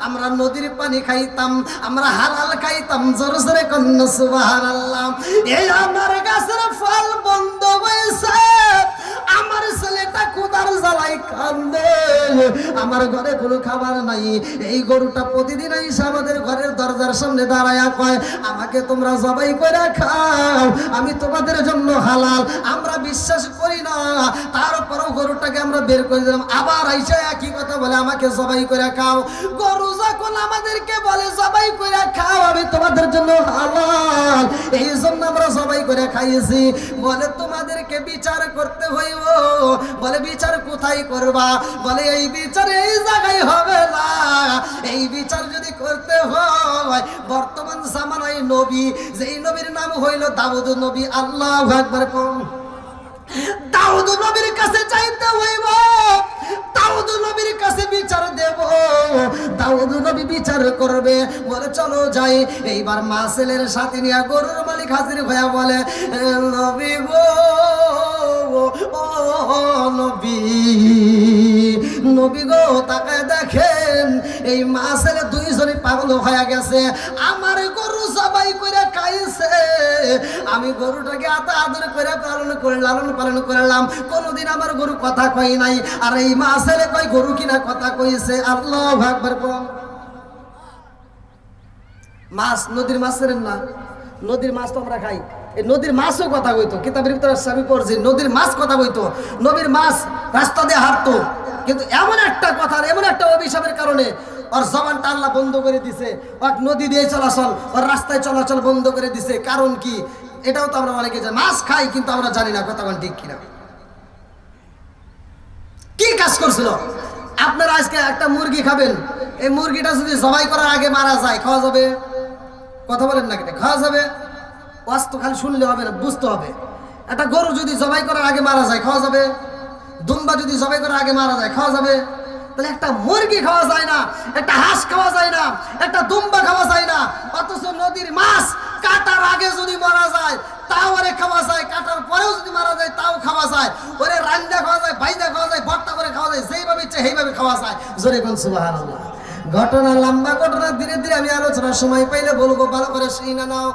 আমরা নদীর পানি খাইতাম, আমরা হালাল খাইতাম। জোরে জোরে কন্যা সুবহানাল্লাহ। এই আনার গাছের ফল বন্ধ হয়েছে, আমার ছেলেটা ক্ষুধার জ্বালাই কান্দে, আমার ঘরে কোনো খাবার নাই। এই গরুটা প্রতিদিন এসে আমাদের ঘরের দরজার সামনে দাঁড়ায়া কয় আমাকে তোমরা জবাই করে খাও, আমি তোমাদের জন্য হালাল। আমরা বিশ্বাস করি না, তারপরেও গরুটাকে আমরা বের করে দিলাম। আবার আইসা একই কথা বলে আমাকে জবাই করে খাও। গরু যখন আমাদেরকে বলে জবাই করে খাও, আমি তোমাদের জন্য হালাল, এই জন্য আমরা জবাই করে খাইয়েছি। বলে তোমাদেরকে বিচার করতে হইব। বলে বিচার কোথায় করবা? বলে এই বিচার এই জায়গায় হবে না, এই বিচার যদি করতে হয় বর্তমান জামানায় নবী, যেই নবীর নাম হইল দাউদ নবী, আল্লাহু আকবার কোন, দাউদ নবীর কাছে চাইতে হইব, দাউদ নবীর কাছে বিচার দেব, দাউদ নবী বিচার করবে। বলে চলো যাই। এইবার মা ছেলের সাথে নিয়ে গরুর মালিক হাজির হইয়া বলে, নবী গো, ও নবী, নবী গো তাকায় দেখেন এই মা ছেলে দুইজনই পাগল হয়ে গেছে। আমার গরু সবাই করে খাইছে, আমি গরুটাকে এত আদর করে লালন পালন করলাম, কোনোদিন আমার গরু কথা কই নাই, আর এই মা ছেলে কই গরু কিনা কথা কইছে। আল্লাহু আকবার কোন। মাছ, নদীর মাছ ছিলেন না, নদীর মাছ তো আমরা খাই, এই নদীর মাছও কথা কইতো, কিতাবের ভিতরে আমি পড়ছি নদীর মাছ কথা কইতো। নবীর মাছ রাস্তা দিয়ে হাঁটতো, কিন্তু এমন একটা কথা, এমন একটা অভিশাপের কারণে ওর জবানটা আল্লাহ বন্ধ করে দিছে, ওর নদী দিয়ে চলাচল, ওর রাস্তায় চলাচল বন্ধ করে দিছে। কারণ কি? এটাও তো আমরা অনেকে জানি, মাছ খাই কিন্তু আমরা জানি না কথা বল ঠিক কিনা। কি কাজ করছিল? আপনারা আজকে একটা মুরগি খাবেন, এই মুরগিটা যদি জবাই করার আগে মারা যায় খাওয়া যাবে? কথা বলেন না, কেটে খাওয়া যাবে? ওয়াজ তো খালি শুনলে হবে না, বুঝতে হবে। একটা গরু যদি জবাই করার আগে মারা যায় খাওয়া যাবে? দুম্বা যদি জবাই করার আগে মারা যায় খাওয়া যাবে? তাহলে একটা মুরগি খাওয়া যায় না, একটা হাঁস খাওয়া যায় না, একটা দুম্বা খাওয়া যায় না, অথচ নদীর মাছ কাটার আগে যদি মারা যায় তাও ওরে খাওয়া যায়, কাটার পরেও যদি মারা যায় তাও খাওয়া যায়, ওরে রান্না খাওয়া যায়, ভাইজা খাওয়া যায়, ভর্তা করে খাওয়া যায়, যেইভাবে ইচ্ছে সেইভাবে খাওয়া যায়। জোরে কোন সুবহানাল্লাহ। ঘটনা লম্বা ঘটনা, ধীরে ধীরে আমি আলোচনার সময় পাইলে বলবো, ভালো করে শুনে নাও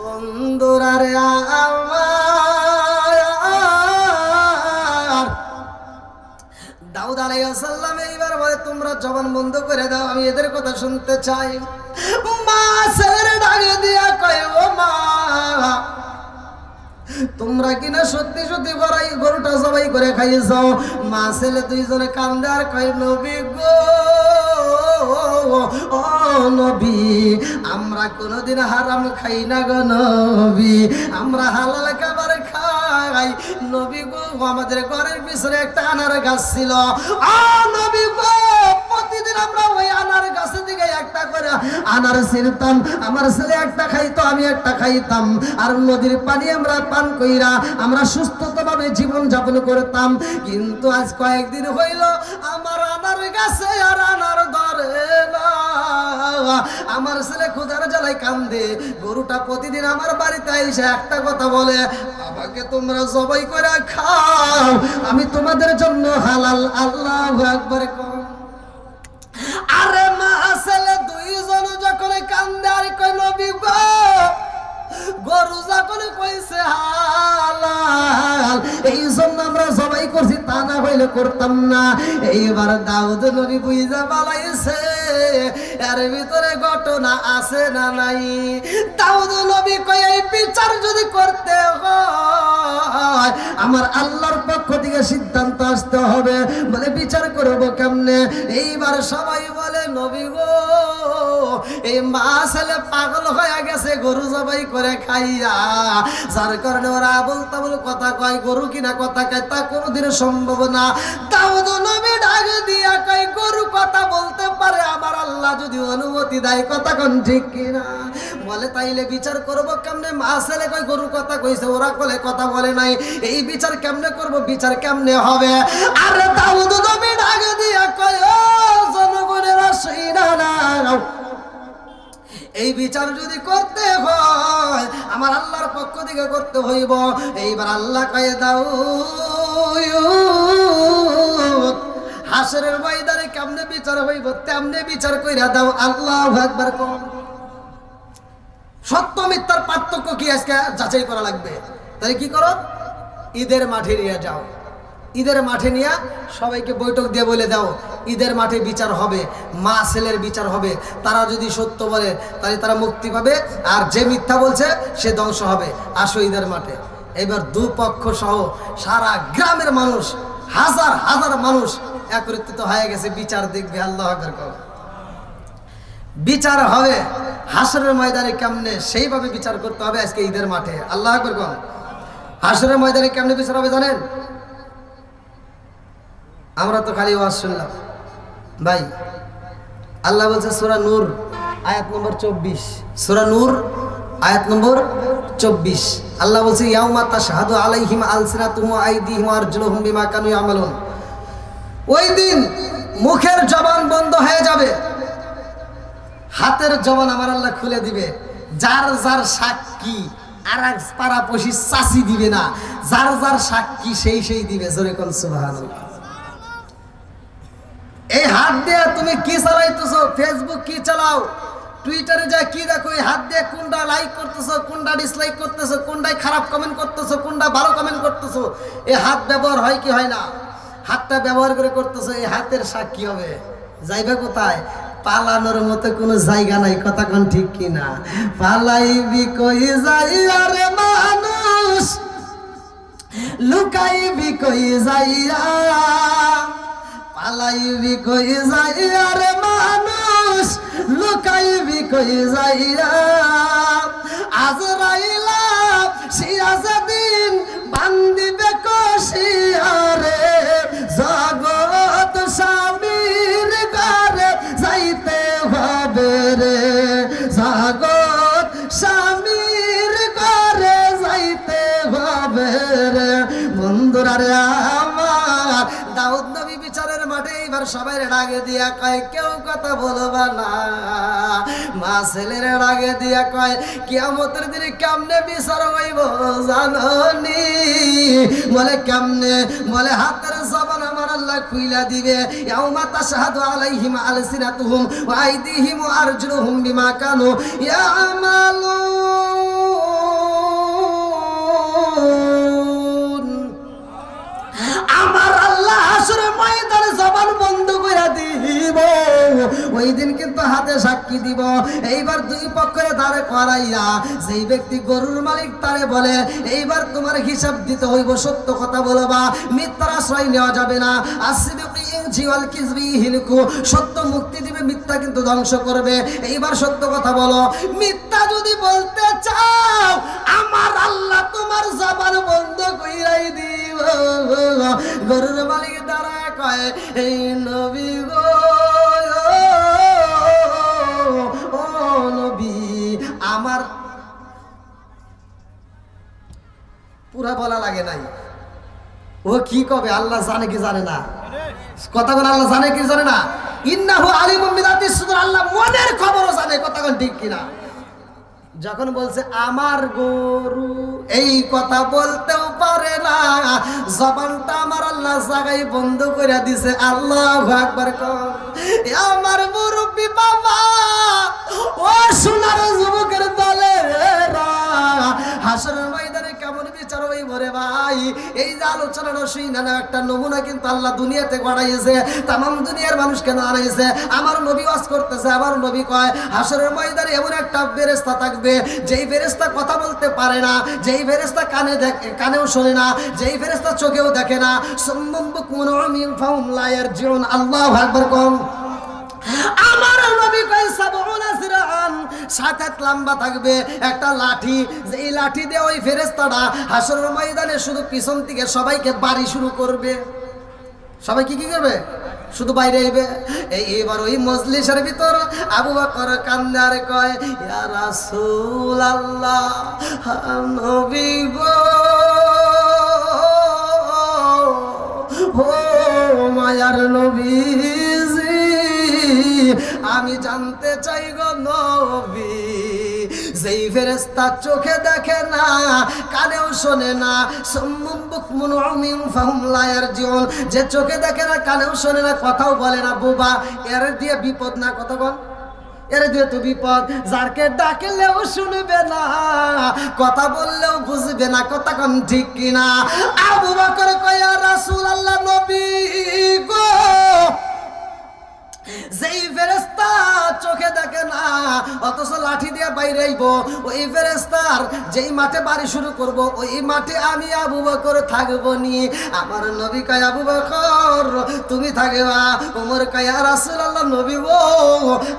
বন্ধুরা রে আমার। দাউদ আলাইহিস সালাম এইবার বলে, তোমরা জবান বন্ধ করে দাও, আমি এদের কথা শুনতে চাই। মা ছেলের ডাকে দিয়া কয়, ও মা, তোমরা কিনা সত্যি সত্যি বড়াই গরুটা জবাই করে খাইয়েছ? মা ছেলে দুইজনে কান্দে আর কয়, নবী গো, ও নবী, আমরা কোনোদিন হারাম খাই না গো নবী, আমরা হালাল খাবার খাই। নবী গো, আমাদের ঘরের পিছনে একটা আনার গাছ ছিল, নবী গো, প্রতিদিন আমরা ওই আনার গাছের দিকে একটা করে আনার ছিলতাম, আমার ছেলে একটা খাইতো, আমি একটা খাইতাম, আর নদীর পানি আমরা পান কইরা আমরা সুস্থভাবে জীবন যাপন করতাম। কিন্তু আজ কয়েকদিন হইল আমার আনার গাছে আর আনার ধরে না, আমার ছেলে ক্ষুধার জ্বালায় কান্দে। গরুটা প্রতিদিন আমার বাড়িতে এসে একটা কথা বলে, আমাকে তোমরা জবাই করে খাও, আমি তোমাদের জন্য হালাল। আল্লাহু আকবার। আরে মা ছেলে দুইজন যখন কান্দে আর কয়, নবী গো, গরু যখন কইছে হালাল, এই জন্য আমরা জবাই করছি, তা না হইলে করতাম না। এইবার দাউদ নবী বুঝা পালাইছে এর ভিতরে ঘটনা আছে না নাই। দাউদ নবী কয়, এই বিচার যদি করতে হয় আমার আল্লাহর পক্ষ থেকে সিদ্ধান্ত আসতে হবে। বলে বিচার করব কেমনে? এইবার সবাই বলে, নবী গো, এই মা ছেলে পাগল হয়ে গেছে গরু জবাই করে খাইয়া, যার কারণে ওরা আবল তাবল কথা কয়, গরু কিনা কথা কয়, তা কোনোদিনও সম্ভব না। দাউদ নবী ডাক দিয়া কয়, গরু কথা বলতে পারে আমার আল্লাহ যদি অনুমতি দেয়, কথা কোন ঠিক কিনা? বলে তাইলে বিচার করব কেমনে? মা ছেলে কয় গরু কথা কইছে, ওরা কলে কথা বলে নাই, এই বিচার কেমনে করব? বিচার কেমনে হবে? আরে দাউদ নবী ডাক দিয়া কয়, ও জনগণেরা শুইনা নাও, এই বিচার যদি করতে হয় আমার আল্লাহর পক্ষ থেকে করতে হইব। এইবার আল্লাহ কয়ে, দাউদ, হাসরের ময়দানে কেমনে বিচার হইব তেমনে বিচার কইরা দাও। আল্লাহু আকবার। সত্য মিথ্যার পার্থক্য কি আজকে যাচাই করা লাগবে। তাহলে কি করো? ঈদের মাঠে নিয়ে যাও, ঈদের মাঠে নিয়ে সবাইকে বৈঠক দিয়ে বলে দাও, ঈদের মাঠে বিচার হবে, মা ছেলের বিচার হবে। তারা যদি সত্য বলে তাহলে তারা মুক্তি পাবে, আর যে মিথ্যা বলছে সে ধ্বংস হবে। আসো ঈদের মাঠে। এবার দুপক্ষ সহ সারা গ্রামের মানুষ, হাজার হাজার মানুষ একত্রিত হয়ে গেছে, বিচার দেখবে। আল্লাহু আকবার। বিচার হবে হাসরের ময়দানে কেমনে, সেইভাবে বিচার করতে হবে আজকে ঈদের মাঠে। আল্লাহু আকবার। হাসরের ময়দানে কেমনে বিচার হবে জানেন? আমরা তো খালি ওয়াজ শুনলাম ভাই। আল্লাহ বলছে সূরা নূর আয়াত নম্বর 24, সূরা নূর আয়াত নম্বর 24, আল্লাহ বলছে ইয়াউমা তাশহাদু আলাইহিম আলসিনাতুহুম ওয়া আইদিহিম ওয়া আরজুলুহুম বিমা কানু ইয়ামালুন। ওই দিন মুখের জবান বন্ধ হয়ে যাবে, হাতের জবান আমার আল্লাহ খুলে দিবে। যার যার সাক্ষী আর এক পাড়াপড়শি চাচি দিবে না, যার যার সাক্ষী সেই সেই দিবে। জোরে কোন সুবহানাল্লাহ। এই হাত দিয়ে তুমি কি চালাইতেছো, ফেসবুক কি চালাও, টুইটারে যা কি দেখো, এই হাত দিয়ে কোনটা লাইক করতেছো, কোনটা ডিসলাইক করতেছো, কোনটাই খারাপ কমেন্ট করতেছো, কোনটা ভালো কমেন্ট করতেছো, এই হাত ব্যবহার হয় কি হয় না? হাতটা ব্যবহার করে করতেছো, এই হাতের সাক্ষী হবে। যাইবে কোথায়? পালানোর মতো কোনো জায়গা নাই। কথা কোন ঠিক কিনা? পালাইবি কই যাইয়া রে মানুষ, লুকাইবি কই যাইয়া, পালাইবি কই যাইয়া রে মানুষ, লুকাইবি কই যাইয়া। আজরাইলা সিয়াজদিন বান্দিবে কশিয়ারে, জগৎ স্বামীর ঘরে যাইতে হবে রে, জগৎ স্বামীর ঘরে যাইতে হবে রে। বন্ধুরা রে আমার, দাউদ নবী বিচারের মাঠে এইবার সবাই ডাকে দিয়া কয় কেউ কথা বলবা না। মা ছেলের ডাকে দিয়া কয় কিয়ামতের দিনে কেমনে বিচার হইব জাননি? বলে কেমনে? বলে হাতের জবান আমার আল্লাহ খুইলা দিবে। ইয়াউমা তাশহাদু আলাইহিম আলসিনাতুহুম ওয়া আইদিহিম ওয়া আরজুলুহুম বিমা কানু ইয়ামালুন। আমার আল্লাহ হাসরের ময়দানে জবান বন্ধ করে দিব। ওই দিন কিন্তু হাতে সাক্ষী দিব। এইবার দুই পক্ষের দাঁড়ে করাইয়া যেই ব্যক্তি গরুর মালিক তারে বলে এইবার তোমার হিসাব দিতে হইব, সত্য কথা বলবা, মিথ্যার আশ্রয় নেওয়া যাবে না। সত্য মুক্তি দিবে, মিথ্যা কিন্তু ধ্বংস করবে। এইবার সত্য কথা বলো। মিথ্যা যদি বলতে চাও আমার আল্লাহ তোমার জবান বন্ধ কইরাই দিব। গরুর মালিক দ্বারা কয় এই নবী গো, ও নবী আমার পুরা বলা লাগে নাই। ও কি কবে আল্লাহ জানে কি জানে না? কথা কোন আল্লাহ জানে কি জানে না? ইন্নাহু আলিমুম বিযাতিস সুদূর, আল্লাহ মনের খবরও জানে। কথা কোন ঠিক কিনা? যখন বলছে আমার গরু, এই কথা বলতেও পারে না, জবানটা আমার আল্লাহ জাগাই বন্ধ করে দিছে। আল্লাহু আকবার কর। আমার মুরব্বি বাবা, ও সোনার যুবকের দলেরা, হাসরের ময়দানে কেমন বিচার হইব রে ভাই? এই যে আলোচনাটা শুই না একটা নমুনা কিন্তু আল্লাহ দুনিয়াতে গড়াইছে, তামাম দুনিয়ার মানুষ কেন আনাইছে? আমার নবী ওয়াজ করতেছে, আমার নবী কয় হাসরের ময়দানে এমন একটা ফেরেশতা থাকবে যেই ফেরেশতা কথা বলতে পারে না, যেই ফেরেশতা কানেও শোনে না, যেই ফেরেশতা চোখেও দেখে না। সুম্মুম বুকমুন উমিয়ুন ফাহুম লা ইয়ারজিউন। আল্লাহু আকবার কম। আমার নবী কয় 70 জিরান, 7 হাত লম্বা থাকবে একটা লাঠি, যেই লাঠি দিয়ে ওই ফেরেশতাটা হাসরের ময়দানে শুধু পিছন থেকে সবাইকে বাড়ি শুরু করবে। সবাই কি করবে? শুধু বাইরে আইবে। এইবার ওই মজলিসের ভিতর আবু বকর কান্দে আর কয় ইয়া রাসূলুল্লাহ, নবী গো, ও মায়ার নবীজি, আমি জানতে চাই গো নবী, যেই ফেরেশতা চোখে দেখে না, কানেও শোনে না, সুম্মুম বুকমুন উমিয়ুন ফাহুম লা ইয়ারজিউন, যে চোখে দেখে না, কানেও শোনে না, কথাও বলে না, বোবা, এর দিয়ে বিপদ না? কথা বল, এর দিয়ে তো বিপদ। যারকে ডাকলেও শুনবে না, কথা বললেও বুঝবে না। কথা কোন ঠিক কিনা? আবু বকর কয় ইয়া রাসূলুল্লাহ, নবী গো, যেই ফেরেশতা চোখে দেখে না অথচ অথচ লাঠি দিয়ে বাইরে আইব। ওই ফেরেশতার যেই মাঠে বাড়ি শুরু করব ওই মাঠে আমি আবু বকর থাকবো নি। আমার নবী কয় আবু বকর তুমি থাকবা। ওমর কয় ইয়া রাসূলুল্লাহ নবী গো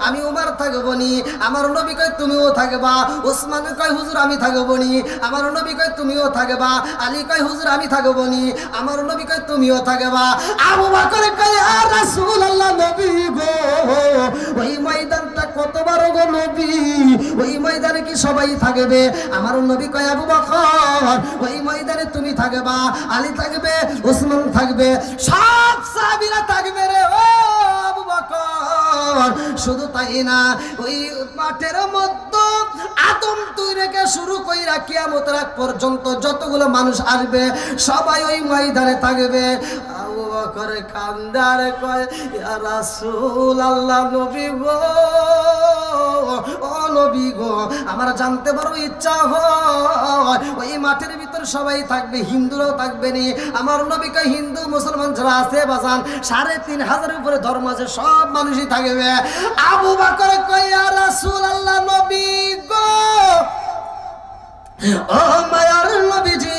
আমি উমর থাকবো নি। আমার নবী কয় তুমিও থাকবা। ওসমান কয় হুজুর আমি থাকবো নি। আমার নবী কয় তুমিও থাকবা। আলী কয় হুজুর আমি থাকবো নি। আমার নবী কয় তুমিও থাকবা। আবু বকর কয় ইয়া রাসূলুল্লাহ নবী গো ওই ময়দানটা কত বড় গো নবী, ওই ময়দানে কি সবাই থাকবে? আমার নবী কয় আবু বকর ওই ময়দানে তুমি থাকবা, আলী থাকবে, ওসমান থাকবে, সব সাহাবীরা থাকবে রে ও আবু বকর। শুধু তাই না, ওই মাঠের মধ্যে আদম থেকে শুরু কইরা কিয়ামতের আগ পর্যন্ত যতগুলো মানুষ আসবে সবাই ওই ময়দানে থাকবে। আবু বকর কান্দার কয় ইয়া রাসূলুল্লাহ নবী গো ও নবী গো আমার জানতে বড় ইচ্ছা হয় ওই মাঠের ভিতর সবাই থাকবে, হিন্দুরাও থাকবে নি। আমার নবী কয় হিন্দু মুসলমান যারা আছে বাজান ৩৫০০ উপরে ধর্ম আছে সব মানুষই থাকবে। আবু বকর কয় ইয়া রাসূলুল্লাহ নবী গো ও মায়ার নবীজি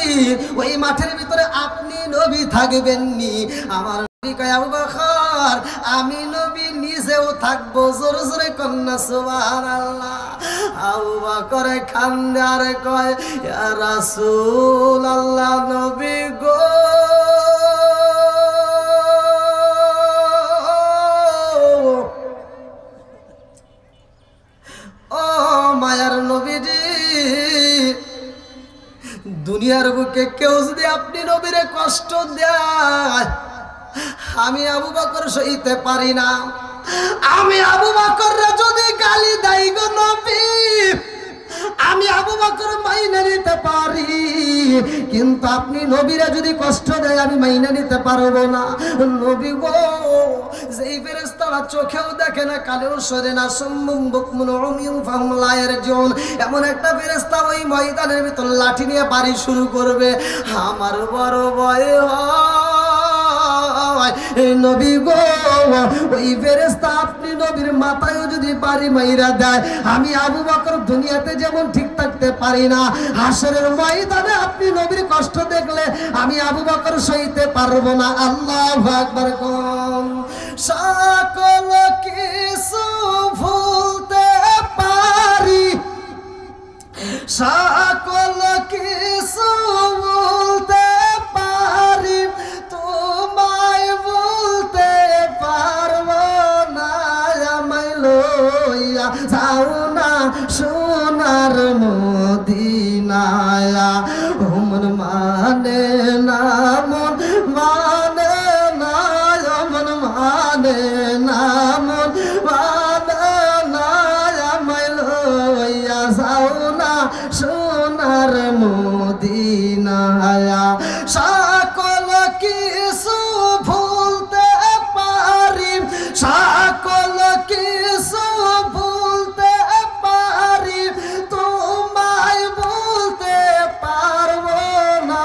ওই মাঠের ভিতরে আপনি নবী থাকবেন নি। আমার নবী কয় আবু বকর আমি নবী নিজেও থাকবো। জোরে জোরে কন্যা সুবহানাল্লাহ। আবু বকর খান্দার কয় ইয়া রাসূলুল্লাহ নবী গো ও মায়ার নবীজি দুনিয়ার বুকে কেউ যদি আপনি নবীরে কষ্ট দেয় আমি আবু বকর সইতে পারি না। আমি আবু বকররে যদি গালি দেই গো নবী আমি আবু বকর মাইনে নিতে পারি, কিন্তু আপনি নবীরা যদি কষ্ট দেয় আমি মাইনে নিতে পারবো না। নবী গো যেই ফেরেশতারা চোখেও দেখে না কানেও শোনে না সুম্মুম বুকমুন উমিয়ুন ফাহুম লা ইয়ারজুন এমন একটা ফেরেশতা ওই ময়দানের ভিতর লাঠি নিয়ে বাড়ি শুরু করবে। আমার বড় ভয় হয় নবী গো ওই ফেরেশতা আপনি নবীর মাথায়ও যদি বাড়ি মাইরা দেয় আমি আবু বকর দুনিয়াতে যেমন ঠিক থাকতে পারি না, হাসরের ময়দানে আপনি নবীর কষ্ট দেখলে আমি আবু বকর সইতে পারবো না। আল্লাহু আকবার কম। সকল কিছু ভুলতে পারি, সকল কিছু ভুলতে পারি, তোমায় ভুলতে পারবো না। আমায় লইয়া যাও না সোনার মদিনায়। মন মানে না, মন মানে না, মন মানে না, মন মানে না, আমায় লইয়া যাও না সোনার মদিনায়। সকল কিছু ভুলতে পারি, সকল কিছু ভুলতে পারি, তোমায় ভুলতে পারবো না।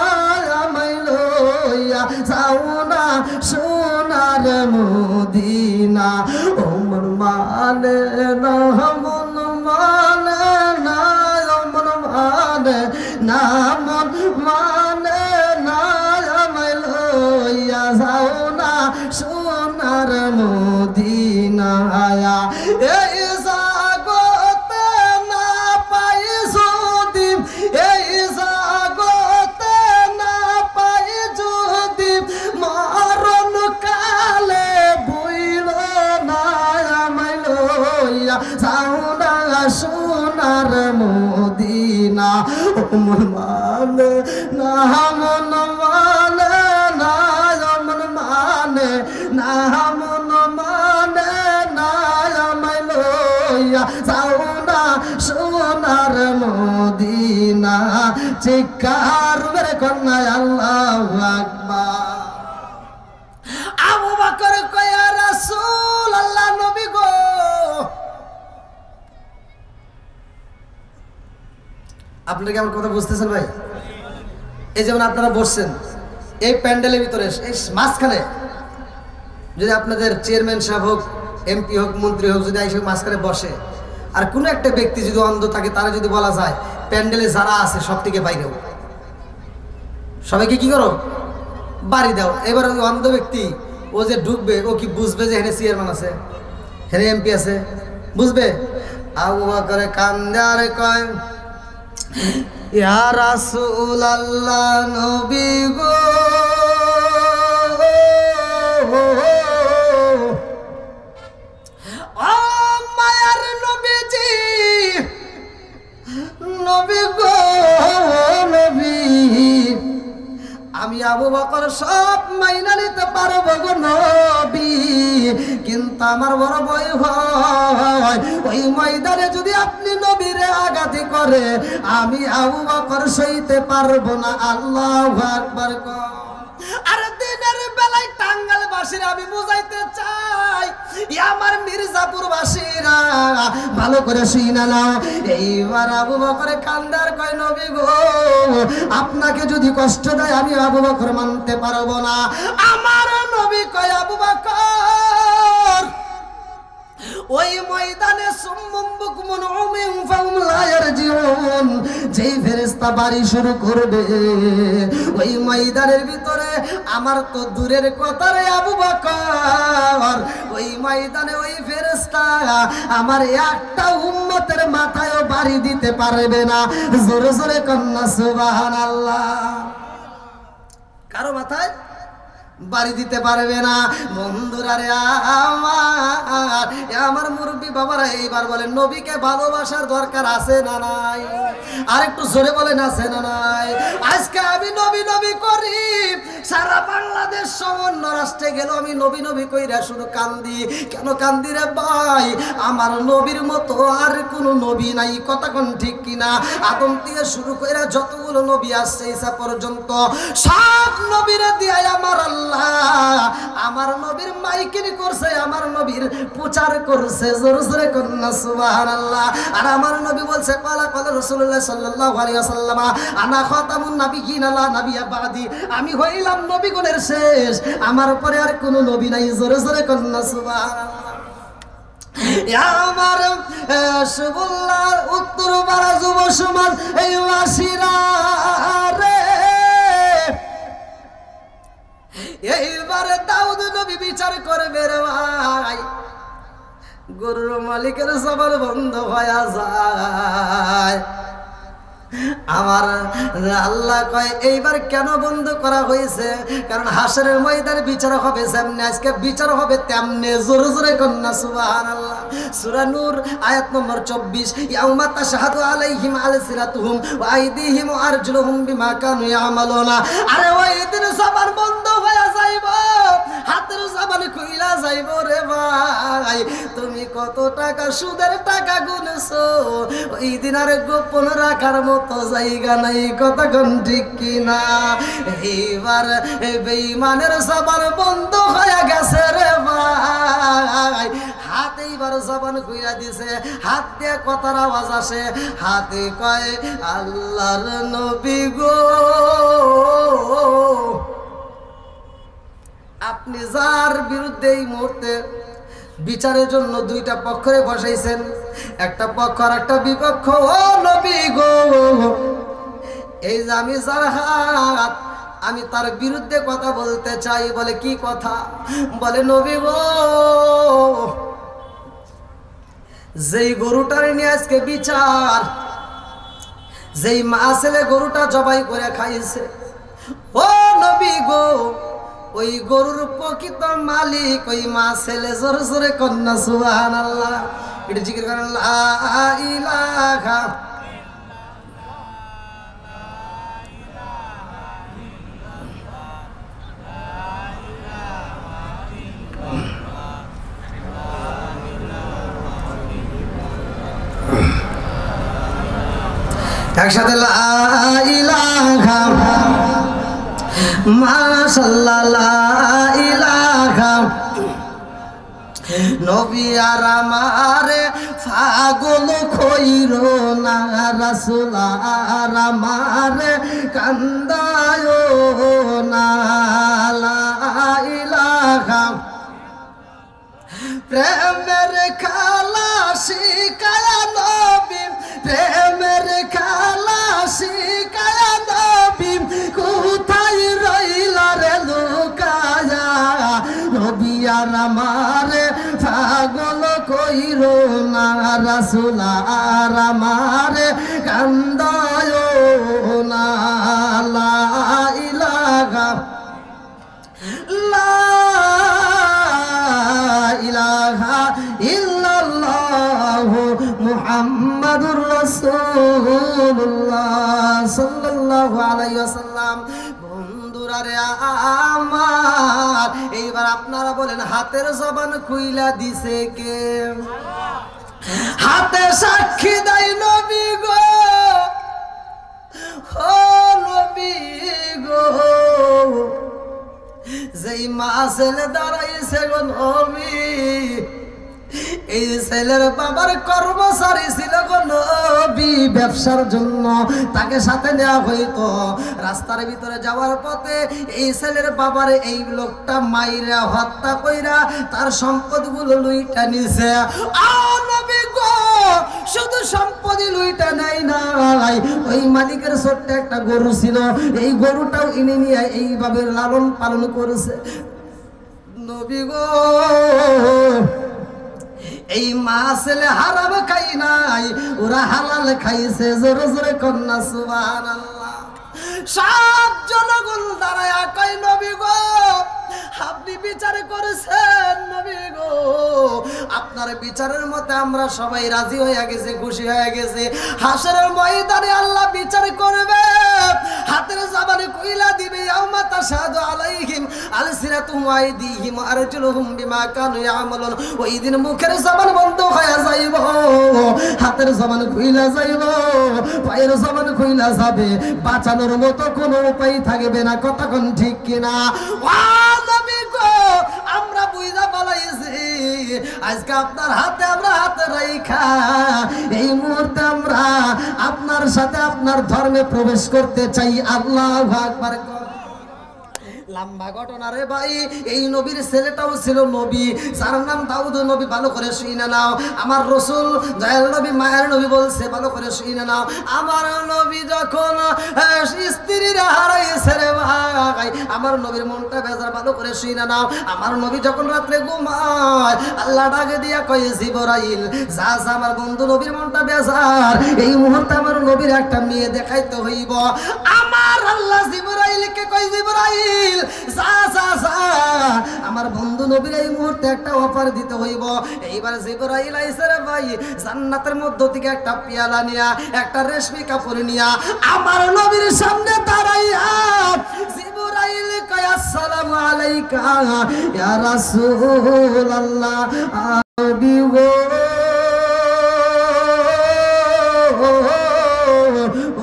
আমায় লইয়া যাও না সোনার মদিনা। ও মন মানে না, মন মানে না, মন মানে না, মন মানে না, আমায় লইয়া যাও না সোনার মদিনায়। এই জগতে না পাই যদি, এই জগতে না পাই যদি, মরণ কালে ভুইল না আমায় লইয়া যাও না সোনার মদিনা। মন মানে না, মন মানে না, মন মানে না, মন মানে না, আমায় লইয়া যাও না সোনার মদিনা। চিৎকার মেরে কন্যা আল্লাহু আকবার। আবু বকর কয় ইয়া রাসূলুল্লাহ নবী গো আপনারা কি আমার কথা বুঝতেছেন ভাই? এই যেমন আপনারা বসছেন এই প্যান্ডেলের ভিতরে এই মাঝখানে যদি আপনাদের চেয়ারম্যান সাহেব হোক, এমপি হোক, মন্ত্রী হোক যদি এসে মাঝখানে বসে আর কোনো একটা ব্যক্তি যদি অন্ধ থাকে তারা যদি বলা যায় প্যান্ডেলে যারা আছে সব থেকে বাইরেও, সবাইকে কি করো বাড়ি দাও। এবার ওই অন্ধ ব্যক্তি ও যে ঢুকবে ও কি বুঝবে যে হেনে চেয়ারম্যান আছে, হেনে এমপি আছে? বুঝবে? আবু বকর কান্দে আর কয়, ইয়া রাসূলুল্লাহ নবী গো, ও মায়ার নবীজি, নবী গো নবী, আমি আবু বকর সব মাইনা নিতে পারবো গো নবী, কিন্তু আমার বড় ভয় হয় ওই ময়দানে যদি আপনি নবীরে আঘাত করে আমি আবু বকর সইতে পারবো না। আল্লাহু আকবার। আর দিনের বেলায় টাঙ্গাইল বাসীরা আমি বুঝাইতে চাই, আমার মির্জাপুর বাসীরা ভালো করে শুইনা নাও। এইবার আবু বকর কান্দার কয়, নবী গো আপনাকে যদি কষ্ট দেয় আমি আবু বকর মানতে পারবো না। আমার নবী কয়, আবু বকর ওই ময়দানে সুম্মুম বুকমুন উমিয়ুন ফাহুম লা ইয়ারজিউন, যেই ফেরেশতা বাড়ি শুরু করবে ওই ময়দানের ভিতরে আমার তো দূরের কথা রে আবু বকর, ওই ময়দানে ওই ফেরেশতা আমার একটা উম্মতের মাথায়ও বাড়ি দিতে পারবে না। জোরে জোরে কন্যা সুবহানাল্লাহ। কারো মাথায় বাড়ি দিতে পারবে না। বন্ধুরা রে আমার মুরব্বী বাবারা এইবার বলেন নবীকে ভালোবাসার দরকার আছে না নাই? আর একটু জোরে বলেন আছে না নাই? আজকে আমি নবী নবী করি, সারা বাংলাদেশ অন্য রাষ্ট্রে গেল আমি নবী নবী কইরা শুধু কান্দি। কেন কান্দি রে ভাই? আমার নবীর মতো আর কোন নবী নাই। কথা কোন ঠিক কিনা? আদম থেকে শুরু কইরা যতগুলো নবী আসছে ঈসা পর্যন্ত সব নবীরে দিয়ে আমার আল্লাহ আমার নবীর মাইকিং করছে, আমার নবীর প্রচার করছে। জোরে জোরে কন্যা সুবহানাল্লাহ। আর আমার নবী বলছে, ক্বালা ক্বালা রাসূলুল্লাহ সাল্লাল্লাহু আলাইহি ওয়াসাল্লাম, আনা খাতামুন নাবিয়্যিন লা নাবিয়্যা বাদি, আমি হইলাম নবীগণের শেষ, আমার পরে আর কোনো নবী নাই। জোরে জোরে কন্যা সুবহানাল্লাহ। আমার সুবুল্লাহ উত্তর পাড়া যুব সমাজ এই ওয়াসিরা রে, এইবারে দাউদ নবী বিচার করবে রে ভাই। গরুর মালিকের জবান বন্ধ হয়ে যায়। আমার আল্লাহ কয় এইবার কেন বন্ধ করা হয়েছে? কারণ হাসরের ময়দানে বিচার হবে যেমনি আজকে বিচার হবে তেমনি। জোরে জোরে কন্যা সুবহানাল্লাহ। সূরা নূর আয়াত নম্বর 24, ইয়াউমা তাশহাদু আলাইহিম আলসিনাতুহুম ওয়া আইদিহিম ওয়া আরজুলুহুম বিমা কানু ইয়ামালুনা। আরে ওই দিন জবান বন্ধ হয়ে যাইব, হাতের জবান খুইলা যাইব রে ভাই। তুমি কত টাকা সুদের টাকা গুনেছো, ওই দিন আর গোপন রাখার মতো জায়গা নাই। কথা কোন ঠিক কিনা? এইবার বেঈমানের জবান বন্ধ হয়ে গেছে রে ভাই। হাত এইবার জবান খুইয়া দিছে, হাত দিয়ে কথার আওয়াজ আসে। হাতে কয়, আল্লাহর নবী গো আপনি যার বিরুদ্ধে এই মুহূর্তে বিচারের জন্য দুইটা পক্ষরে বসাইছেন, একটা পক্ষ আর একটা বিপক্ষ, ও নবী গো এই যে আমি যার হাত আমি তার বিরুদ্ধে কথা বলতে চাই। বলে কি কথা? বলে নবী গো যেই গরুটার নিয়ে আজকে বিচার, যেই মা ছেলে গরুটা জবাই করে খাইছে, ও নবী গো ওই গরুর প্রকৃত মালিক ওই মা ছেলে। জোরে জোরে কন্যা সুবহানাল্লাহ। এটা জিকির করেন লা ইলাহা একসাথে লা ইলাহা মাশাআল্লাহ লা ইলাহা। নবী আর আমারে পাগল কইরো না, রাসূল আর আমারে কান্দায় না। লা ইলাহা প্রেমের খেলা শিখায়া নবী, প্রেমের খেলা শিখায়া নবী, কোথায় রইলা রে লুকায়া, নবী আর আমারে পাগল কইরো না, রাসূল আর আমারে কান্দায় না, লা ইলাহা লা ইলাহা ইল্লাল্লাহু মুহাম্মাদুর রাসূলুল্লাহ সাল্লাল্লাহু আলাইহি ওয়াসাল্লাম। বন্ধুরা রে আমার, এইবার আপনারা বলেন হাতের জবান খুইলা দিছে কে? হাতে সাক্ষী দেয় নবী গো, ও নবী গো, যেই মা ছেলে দাঁড়াইছে গো নবী, এই ছেলের বাবার কর্মচারী ছিল গো নবী, ব্যবসার জন্য তাকে সাথে নেওয়া হইতো। রাস্তার ভিতরে যাওয়ার পথে এই ছেলের বাবারে এই লোকটা মাইরা হত্যা কইরা তার সম্পদগুলো লুইটা নিছে। নবী গো, শুধু সম্পত্তি লুইটা নাই নাই, ওই মালিকের ছোট্ট একটা গরু ছিল, এই গরুটাও এনে নিয়ে এইভাবে লালন পালন করেছে। নবী গো, এই মা ছেলে হারাম খাই নাই, ওরা হালাল খাইছে। জোরে জোরে কন্যা সুবহানাল্লাহ। সব জনগণ দাঁড়ায় কয় নবী গো, আপনি বিচার করেছেন নবী গো, আপনার বিচারের মতে আমরা সবাই রাজি হয়ে গেছি, খুশি হয়ে গেছি। হাসরের ময়দানে আল্লাহ বিচার করবে, হাতের জবানে কইলা দিবে, ইয়াউমা তাশহাদু আলাইহিম আলসিনাতুহুম ওয়া আইদিহিম ওয়া আরজুলুহুম বিমা কানু ইয়ামালুন। ওই দিন মুখের জবান বন্ধ হয়ে যাইব, হাতের জবান কইলা যাইব, পায়ের জবান কইলা যাবে, বাঁচানোর মতো কোনো উপায় থাকবে না। কতক্ষণ ঠিক কিনা? নবী গো, আমরা বুঝা পালাইছি, আজকে আপনার হাতে আমরা হাতে রাইখা এই মুহূর্তে আমরা আপনার সাথে আপনার ধর্মে প্রবেশ করতে চাই। আল্লাহু আকবার। লম্বা ঘটনা রে ভাই। এই নবীর ছেলেটাও ছিল নবী, যার নাম দাউদ নবী। ভালো করে শুনে নাও, আমার রসুল দয়াল নবী মায়ের নবী বলছে, ভালো করে শুনে নাও, আমার নবী যখন স্ত্রীরা হারাইছে রে ভাই, আমার নবীর মনটা বেজার। ভালো করে শুনে নাও, আমার নবী যখন রাত্রে ঘুমায়, আল্লাহ ডাকে দিয়া কয়, জিবরাইল যা যা, আমার বন্ধু নবীর মনটা বেজার, এই মুহূর্তে আমার নবীর একটা মেয়ে দেখাইতে হইব। আমার আল্লাহ জিবরাইলকে কয়, জিবরাইল যা যা যা, আমার বন্ধু নবীর এই মুহূর্তে একটা অফার দিতে হইব। এইবার জিবরাইল আইছে রে ভাই, জান্নাতের মধ্য থেকে একটা পেয়ালা নিয়া, একটা রেশমি কাপড় নিয়া আমার নবীর সামনে দাঁড়াইয়া জিবরাইল কয়, আসসালামু আলাইকা ইয়া রাসূলুল্লাহ। নবী গো,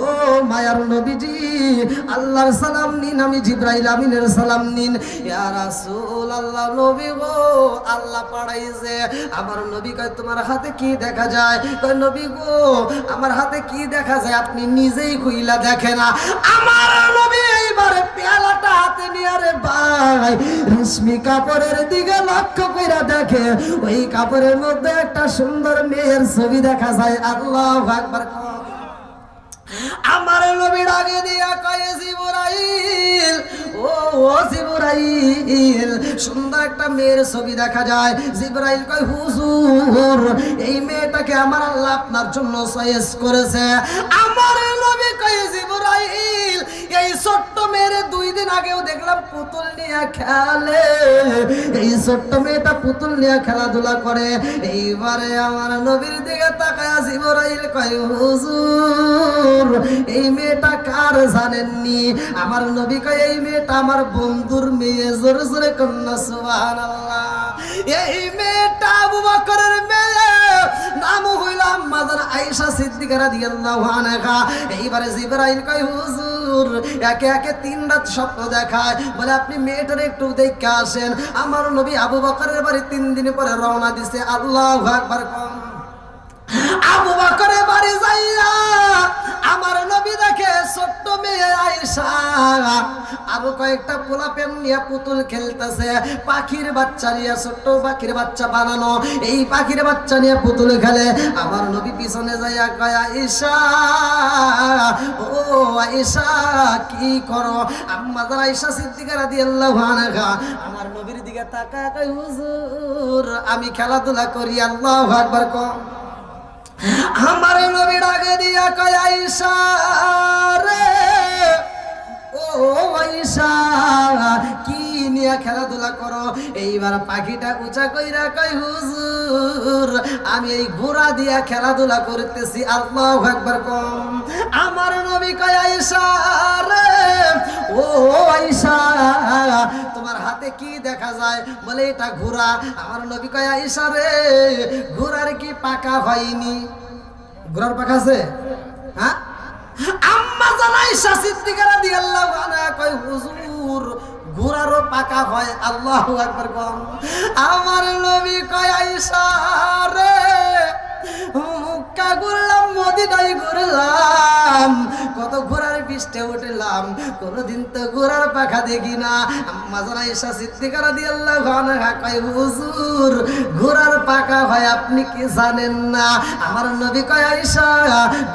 ও মায়ার নবীজি, আল্লাহর সালাম নিন, আমি জিবরাইল আমিনের সালাম নিন। ইয়া রাসূলুল্লাহ, নবী গো, আল্লাহ পাঠাইছে। আমার নবী কয়, তোমার হাতে কি দেখা যায়? কয়, নবী গো, আমার হাতে কি দেখা যায় আপনি নিজেই কইলা দেখে না। আমার নবী এইবারে পেয়ালাটা হাতে নিয়ে রে ভাই রেশমি কাপড়ের দিকে লক্ষ্য কইরা দেখে, ওই কাপড়ের মধ্যে একটা সুন্দর মেয়ের ছবি দেখা যায়। আল্লাহু আকবার। আমার নবী ডাকে দিয়া কয়, জিবরাইল, ও জিবরাইল, সুন্দর একটা মেয়ের ছবি দেখা যায়। জিবরাইল কয়, হুজুর, এই মেয়েটাকে আমার আল্লাহ আপনার জন্য চয়েস করেছে। আমার নবী কয়, জিবরাইল, এই ছোট্ট মেয়ের 2 দিন আগেও দেখলাম পুতুল নিয়ে খেলে, এই ছোট্ট মেয়েটা পুতুল নিয়ে খেলাধুলা করে। এইবারে আমার নবীর দিকে তাকায় জিবরাইল কয়, হুজুর, এই মেয়েটা কার জানেননি? আমার নবী কয়, এই মেয়েটা আমার বন্ধুর মেয়ে। জোরে জোরে কন্যা সুবহানাল্লাহ। এই মেয়েটা আবু বকরের মেয়ে, নাম হইল আম্মা জান আয়েশা সিদ্দিকা রাদিয়াল্লাহু আনহা। এইবারে জিবরাইল কয়, হুজুর, একে একে 3 রাত স্বপ্ন দেখায়, বলে আপনি মেয়েটার একটু দেখে আসেন। আমার নবী আবু বকরের বাড়ি 3 দিন পরে রওনা দিছে। আল্লাহু আকবার। আবু বকরের বাড়ি যাইয়া আমার নবী দেখে ছোট্ট মেয়ে আয়েশা আরো কয়েকটা পোলাপেন নিয়ে পুতুল খেলতেছে, পাখির বাচ্চা নিয়ে, ছোট্ট পাখির বাচ্চা বানানো, এই পাখির বাচ্চা নিয়ে পুতুল খেলে। আমার নবী পিছনে যাইয়া কয় আয়েশা, ও আয়েশা কি করো? আম্মা যারা আয়েশা সিদ্দিকা রাদিয়াল্লাহু আনহা আমার নবীর দিকে তাকায় কয় হুজুর আমি খেলাধুলা করি। আল্লাহু আকবার কও। আমার নবী ডাকে দিয়া কয় আয়েশা রে, ও আয়েশা কি নিয়ে খেলাধুলা করো? এইবার পাখিটা উঁচা কইরা কয় হুজুর আমি এই ঘোড়া দিয়া খেলাধুলা করতেছি। আল্লাহু আকবার কম। আমার নবী কয় আয়েশা রে, ও আয়েশা তোমার হাতে কি দেখা যায়? বলে এটা ঘোড়া। আমার নবী কয় আয়েশা রে ঘোড়ার কি পাকা হয়নি? ঘোড়ার পাকা আছে? হ্যাঁ। আম্মা জানাইশা সিদ্দিকা রাদিয়াল্লাহু আনহা কয় হুজুর ঘোড়ারও পাকা হয়। আল্লাহু আকবার কম। আমার নবী কয় আয়েশা রে মক্কা ঘুরলাম, মদিনায় ঘুরলাম, কত ঘোড়ার পিষ্টে উঠলাম, কোনদিন তো ঘোড়ার পাখা দেখি না। আম্মা জানাইশা সিদ্দিকা রাদিয়াল্লাহু আনহা কয় হুজুর ঘোড়ার পাকা হয় আপনি কি জানেন না? আমার নবী কয় আয়েশা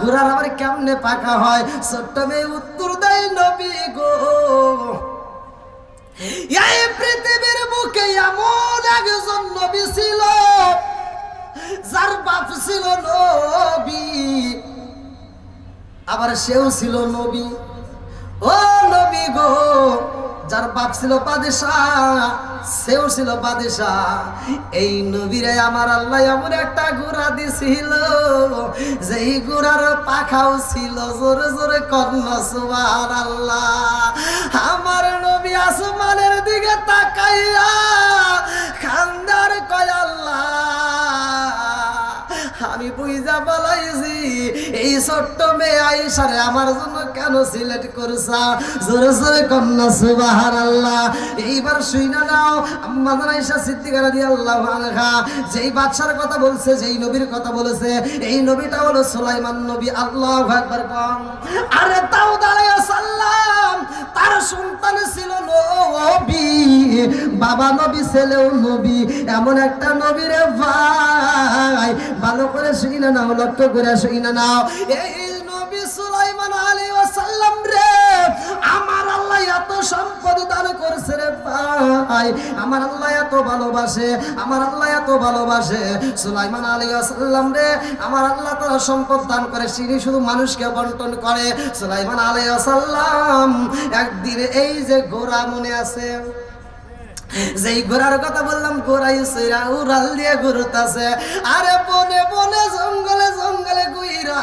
ঘোড়ার আবার কেমনে পাকা হয়? ছোট্ট মেয়ে উত্তর দেয় নবী গো এই পৃথিবীর বুকে এমন একজন নবী ছিল যার বাপ ছিল নবী, আবার সেও ছিল নবী। ও নবী গো যার বাপ ছিল বাদশাহ সেও ছিল বাদশাহ, এই নবীরে আমার আল্লাহ এমন একটা ঘোড়া দিছিল যেই ঘোড়ার পাখাও ছিল। জোরে জোরে কন্যা সুবহানাল্লাহ। আমার নবী আসমানের দিকে তাকাইয়া খান্দার কয় আল্লাহ আমি বুঝা বলাইছি এই ছোট্ট মেয়ে আয়েশারে আমার জন্য কেন সিলেক্ট করছা? জোরে জোরে কন্যা সুবহানাল্লাহ। এইবার শুইনা নাও আম্মা আয়েশা সিদ্দিকা রাদিয়াল্লাহু আনহা যেই বাদশার কথা বলছে, যেই নবীর কথা বলেছে, এই নবীটা হলো সুলাইমান নবী। আল্লাহু আকবার কম। আরে দাউদ আলাইহিস সালাম তার সন্তান ছিল নবী, বাবা নবী ছেলেও নবী, এমন একটা নবী রে ভাই ভালো করে শুইনা নাও, লক্ষ্য করে শুইনা নাও। এই নবী সুলাইমান আলাইহিস সালাম রে আমার আল্লাহ এত সম্পদ দান করছে রে ভাই, আমার আল্লাহ এত ভালোবাসে, আমার আল্লাহ এত ভালোবাসে সুলাইমান আলাইহিস সালাম রে। আমার আল্লাহ তার সম্পদ দান করে, তিনি শুধু মানুষকে বন্টন করে। সুলাইমান আলাইহিস সালাম একদিন এই যে ঘোড়া মনে আছে যেই ঘোড়ার কথা বললাম, ঘোড়াই সইরা উড়াল দিয়ে ঘুরতাছে, আরে বনে বনে জঙ্গলে জঙ্গলে ঘুইরা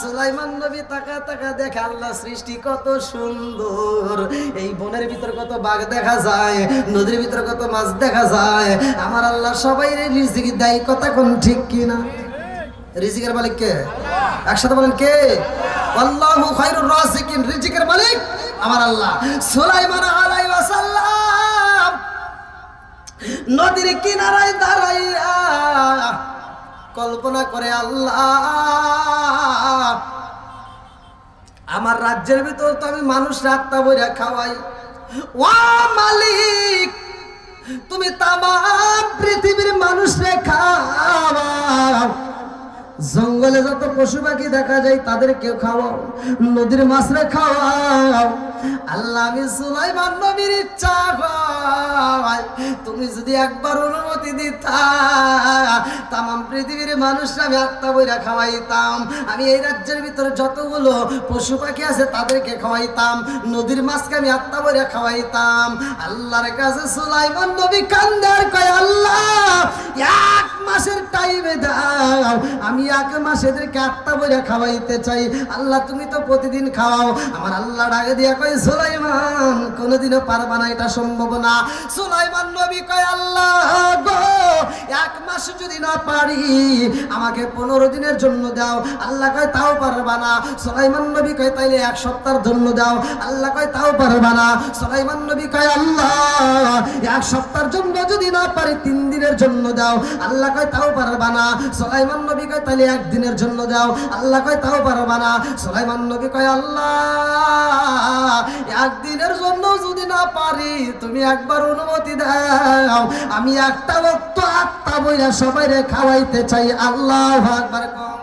সুলাইমান নবী তাকা তাকা দেখে আল্লাহ সৃষ্টি কত সুন্দর। এই বনের ভিতর কত বাঘ দেখা যায়, নদীর ভিতর কত মাছ দেখা যায়। আমার আল্লাহ সবাই রিজিক দেয়, কথা কোন ঠিক কিনা? রিজিকের মালিক কে? একসাথে বলেন কে? আল্লাহু খায়রুর রাযিকিন। রিজিকের মালিক আমার আল্লাহ। সুলাইমান আলাইহিস সালাম নদীর কিনারায় দাঁড়াইয়া কল্পনা করে আল্লাহ আমার রাজ্যের ভিতর তো আমি মানুষ রাত্তা বইরা খাওয়াই, ও মালিক তুমি তামাম পৃথিবীর মানুষরে খাওয়াও, জঙ্গলে যত পশু পাখি দেখা যায় তাদেরকে খাওয়াও, নদীর মাছরে খাওয়াও। আল্লাহ আমি সুলাইমান নবীর ইচ্ছা হয় তুমি যদি একবার অনুমতি দিতা তামাম পৃথিবীর মানুষরা আমি আত্মা বইরা খাওয়াইতাম, আমি এই রাজ্যের ভিতরে যতগুলো পশু পাখি আছে তাদেরকে খাওয়াইতাম, নদীর মাছকে আমি আত্মা বইরা খাওয়াইতাম। আল্লাহর কাছে সুলাইমান নবী কান্দার কয় আল্লাহ এক মাসের টাইমে দাও, আমি এক মাস এদেরকে আত্মা বইরা খাওয়াইতে চাই। আল্লাহ তুমি তো প্রতিদিন খাওয়াও। আমার আল্লাহ ডাকে দিয়া কয় সুলাইমান কোনোদিনও পারবা না, এটা সম্ভব না। সুলাইমান নবী কয় আল্লাহ গো এক মাস যদি না পারি আমাকে 15 দিনের জন্য দাও। আল্লাহ কয় তাও পারবা না। সুলাইমান নবী কয় তাইলে এক সপ্তাহের জন্য দাও। আল্লাহ কয় তাও পারবা না। সুলাইমান নবী কয় আল্লাহ এক সপ্তাহের জন্য যদি না পারি 3 দিনের জন্য দাও। আল্লাহ কয় তাও পারবা না। সুলাইমান নবী কয় তাইলে 1 দিনের জন্য দাও। আল্লাহ কয় তাও পারবা না। সুলাইমান নবী কয় আল্লাহ 1 দিনের জন্য যদি না পারি তুমি একবার অনুমতি দাও, আমি একটা ওয়াক্ত আত্মা বইরা সবাইরে খাওয়াইতে চাই। আল্লাহু আকবার। কম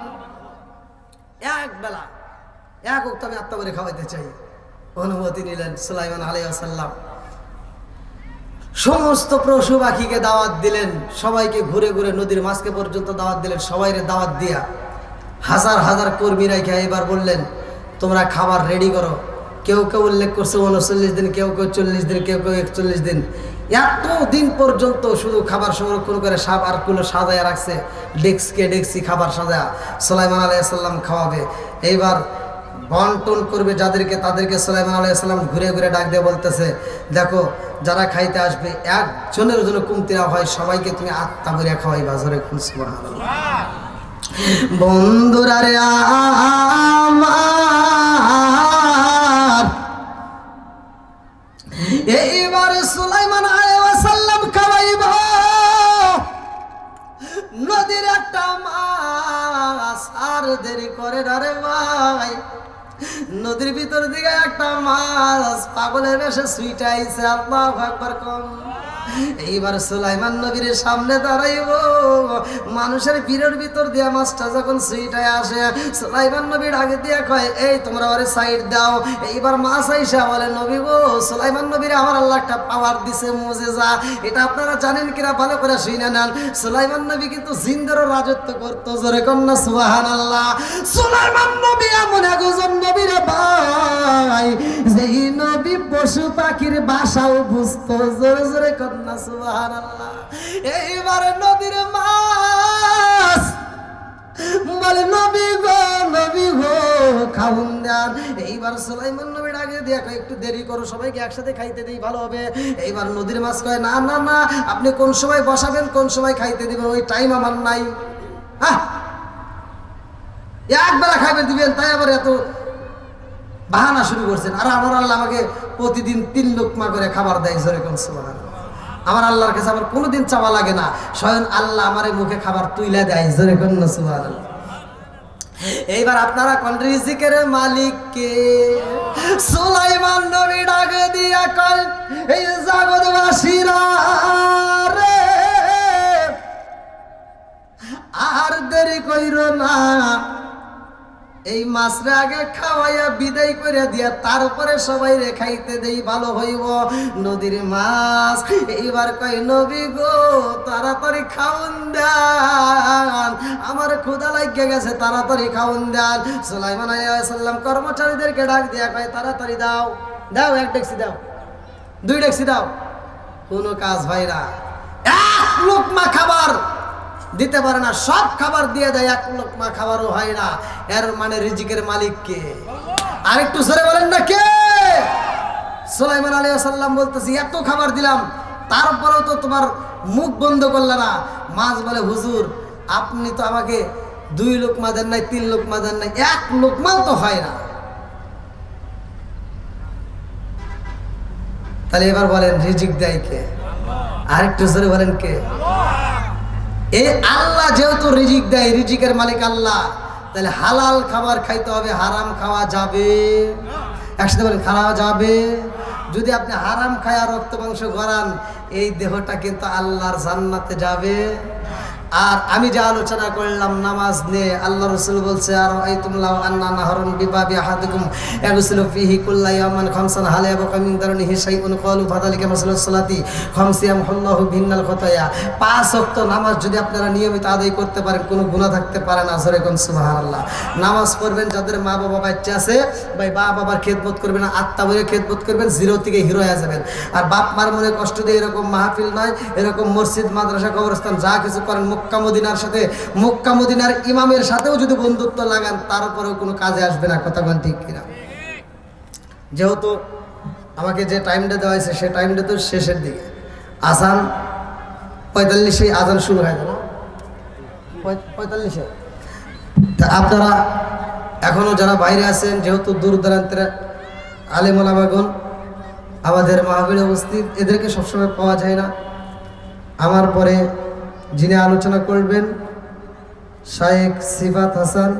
এক বেলা এক ওয়াক্ত আমি আত্মা বইরা খাওয়াইতে চাই। অনুমতি নিলেন সুলাইমান আলাইহিস সালাম। সমস্ত পশু পাখিকে দাওয়াত দিলেন, সবাইকে ঘুরে ঘুরে নদীর মাঝকে পর্যন্ত দাওয়াত দিলেন। সবাইরে দাওয়াত দিয়া হাজার হাজার কর্মী রাখা এবার বললেন তোমরা খাবার রেডি করো। কেউ কেউ উল্লেখ করছে 39 দিন, কেউ কেউ 40 দিন, কেউ কেউ 41 দিন। এত দিন পর্যন্ত শুধু খাবার সংরক্ষণ করে সাপ আর কুলো সাজায় রাখছে, ডেস্কে ডেস্কি খাবার সাজায় সুলাইমান আলাইহিস সালাম খাওয়াবে। এইবার বন্টন করবে যাদেরকে, তাদেরকে সুলাইমান আলাইহিস সালাম ঘুরে ঘুরে ডাক দিয়ে বলতেছে দেখো যারা খাইতে আসবে একজনের জন্য কমতি না হয়, সবাইকে তুমি আত্মা ভরিয়া খাওয়াইবা। জোরে খুন সুবহানাল্লাহ। বন্ধুরা রে আমার, এইবার সুলাইমান আলাইহিস সালাম খাওয়াইবা নদীর একটা মাছ। আর দেরি করে না রে ভাই, নদীর ভিতর দিকে একটা মাছ পাগলের বেশে ছুইটা আইছে। আল্লাহু আকবার। কম এইবার সুলাইমান নবীর সামনে দাঁড়াইব, মানুষের ভিড়ের ভিতর দিয়া মাছটা যখন সুইটায় আসে, সুলাইমান নবীর আগে দিয়া কয় এই তোমরা ওরে সাইড দাও। এইবার মাছ আইসা বলে নবী গো, সুলাইমান নবীর আমার আল্লাহ একটা পাওয়ার দিছে, মুজিজা। এটা আপনারা জানেন কিনা ভালো করে শুনে নেন। সুলাইমান নবী কিন্তু জিন্দেরও রাজত্ব করতো। জোরে কন্যা সুবহানাল্লাহ। সুলাইমান নবী এমন একজন নবী রে ভাই, যেই নবী পশু পাখির বাসাও বুঝতো। জোরে জোরে কন্যা সুবহানাল্লাহ। এইবার নদীর মাছ বলে নবী গো খাউন দেন। এইবার সুলাইমান নবীর আগে দিয়া কয় একটু দেরি করো, সবাইকে একসাথে খাইতে দেই ভালো হবে। এইবার নদীর মাছ কয় না না না, আপনি কোন সময় বসাবেন কোন সময় খাইতে দিবেন ওই টাইম আমার নাই। একবেলা খাইবে দিবেন, তাই আবার এত বাহানা শুরু করছেন। আর আমার আল্লাহ আমাকে প্রতিদিন 3 লোকমা করে খাবার দেয়। জোরে কোন সুবহানাল্লাহ। আমার আল্লাহর কাছে আমার কোনোদিন চাওয়া লাগে না, স্বয়ং আল্লাহ আমার মুখে খাবার তুইলা দেয়। জোরে কোন সুবহানাল্লাহ। এইবার আপনারা কোন রিজিকের মালিক কে? সুলাইমান নবী ডাকে দিয়া কয় এই জগৎবাসীরা রে, আর দেরি কইরো না, এই মাছরে আগে খাওয়াইয়া বিদায় করে দিয়া তারপরে সবাই রে খাইতে দেই ভালো হইব। নদীর মাছ এইবার কয় নবী গো তাড়াতাড়ি খাওন দেন, আমার ক্ষুধা লাগিয়ে গেছে, তাড়াতাড়ি খাওন দেন। সুলাইমান আলাইহিস সালাম কর্মচারীদেরকে ডাক দিয়া কয় তাড়াতাড়ি দাও, দাও 1 ডেকসি দাও, 2 ডেকসি দাও। কোনো কাজ হয় না, 1 লোকমা খাবার দিতে পারে না, সব খাবার দিয়ে দেয়, 1 লোকমা খাবারও হয় না। এর মানে রিজিকের মালিক কে? আরেকটু জোরে বলেন না কে? সুলাইমান আলাইহিস সালাম বলতেছি এত খাবার দিলাম তারপরেও তো তোমার মুখ বন্ধ করলে না। মাছ বলে হুজুর আপনি তো আমাকে 2 লোকমা দেন নাই, 3 লোকমা দেন নাই, 1 লোকমাও তো হয় না। তাহলে এবার বলেন রিজিক দেয় কে? আরেকটু জোরে বলেন কে? এই আল্লাহ যেহেতু রিজিক দেয়, রিজিকের মালিক আল্লাহ, তাহলে হালাল খাবার খাইতে হবে, হারাম খাওয়া যাবে? একসাথে বলেন খাওয়া যাবে। যদি আপনি হারাম খায়া রক্ত মাংস গড়ান এই দেহটা কিন্তু আল্লাহর জান্নাতে যাবে। আর আমি যে আলোচনা করলাম নামাজ নিয়ে, আল্লাহ রাসূল বলছে আর এই তোমরা আন্না নাহরুন বিবাবি আহাদিকুম ইয়াগসিলু ফিহি কুল্লা ইয়ামান খামসান হালা ইয়াবকা মিন দারনিহি শাইউন ক্বালু ফাযালিকা মাসালুস সালাতি খামসিয়াম হুল্লাহু বিন্নাল খতায়া। 5 ওয়াক্ত নামাজ যদি আপনারা নিয়মিত আদায় করতে পারেন কোনো গুনাহ থাকতে পারে না। জোরে কোন সুবহানাল্লাহ। নামাজ পড়বেন, যাদের মা বাবা বাচ্চা আছে ভাই মা বাবার খেদমত করবেন, আত্মা বলে খেদমত করবেন, জিরো থেকে হিরো হয়ে যাবেন। আর বাপ মার মনে কষ্ট দিয়ে এরকম মাহফিল নয়, এরকম মসজিদ মাদ্রাসা কবরস্থান যা কিছু করেন মক্কা মদিনার সাথে, মক্কা মদিনার ইমামের সাথেও যদি বন্ধুত্ব লাগান তারপরেও কোনো কাজে আসবে না। কথা বলেন ঠিক কিনা? যেহেতু আমাকে যে টাইমটা দেওয়া হয়েছে সে টাইমটা তো শেষের দিকে, আসান 45-এ আজান শুরু হয় না, 45-এ। তা আপনারা এখনও যারা বাইরে আছেন, যেহেতু দূর দূরান্তের আলেম ওলামাগণ আমাদের মাহফিলে উপস্থিত, এদেরকে সবসময় পাওয়া যায় না। আমার পরে যিনি আলোচনা করবেন শায়েখ সিফাত হাসান,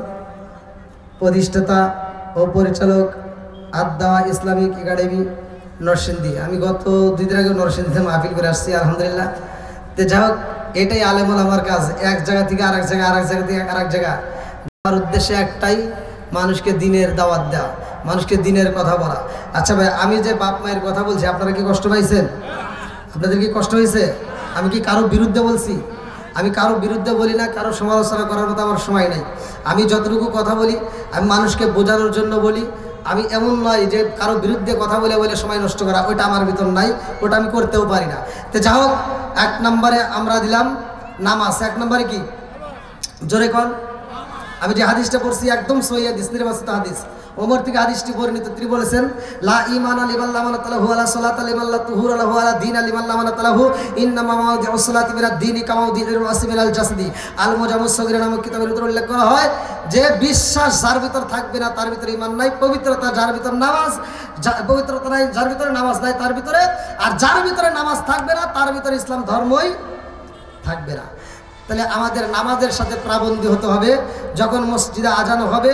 প্রতিষ্ঠাতা ও পরিচালক আদ-দাওয়া ইসলামিক একাডেমি নরসিংদী। আমি গত 2 দিন আগে নরসিংদীতে মাহফিল করে আসছি আলহামদুলিল্লাহ। তো যাই হোক, এটাই আলেমুল আমার কাজ, এক জায়গা থেকে আরেক জায়গা, আরেক জায়গা থেকে আরেক জায়গা। আমার উদ্দেশ্যে একটাই, মানুষকে দিনের দাওয়াত দেওয়া, মানুষকে দিনের কথা বলা। আচ্ছা ভাই, আমি যে বাপ মায়ের কথা বলছি, আপনারা কি কষ্ট পাইছেন? আপনাদের কি কষ্ট হয়েছে? আমি কি কারো বিরুদ্ধে বলছি? আমি কারো বিরুদ্ধে বলি না, কারো সমালোচনা করার মতো আমার সময় নেই। আমি যতটুকু কথা বলি আমি মানুষকে বোঝানোর জন্য বলি। আমি এমন নয় যে কারো বিরুদ্ধে কথা বলে বলে সময় নষ্ট করা, ওইটা আমার ভিতর নাই, ওটা আমি করতেও পারি না। তো যাই হোক, 1 নম্বরে আমরা দিলাম নামাজ। 1 নম্বরে কি? জোরে কন। আমি যে হাদিসটা পড়ছি একদম সহিহ হাদিস, নির্বাচিত হাদিস। ওমর থেকে হাদিসটি বর্ণিত। তিনি বলেছেন, লা ঈমানা লিমান লা মানাতা লাহু ওয়ালা সালাতা লিমান লা তুহুরা লাহু ওয়ালা দীনা লিমান লা মানাতা লাহু ইন্নামা মাওদিউস সালাতি মিনাদ দীনি কামা মাওদিউর রাসি মিনাল জাসাদি। আল মুজামুস সগীরা নামক কিতাবের ভিতরে উল্লেখ করা হয় যে বিশ্বাস যার ভিতর থাকবে না তার ভিতরে ঈমান নাই, পবিত্রতা যার ভিতর নামাজ, পবিত্রতা নাই যার ভিতরে নামাজ নাই তার ভিতরে, আর যার ভিতরে নামাজ থাকবে না তার ভিতরে ইসলাম ধর্মই থাকবে না। তাহলে আমাদের নামাজের সাথে প্রাবন্ধিক হতে হবে। যখন মসজিদে আজান হবে,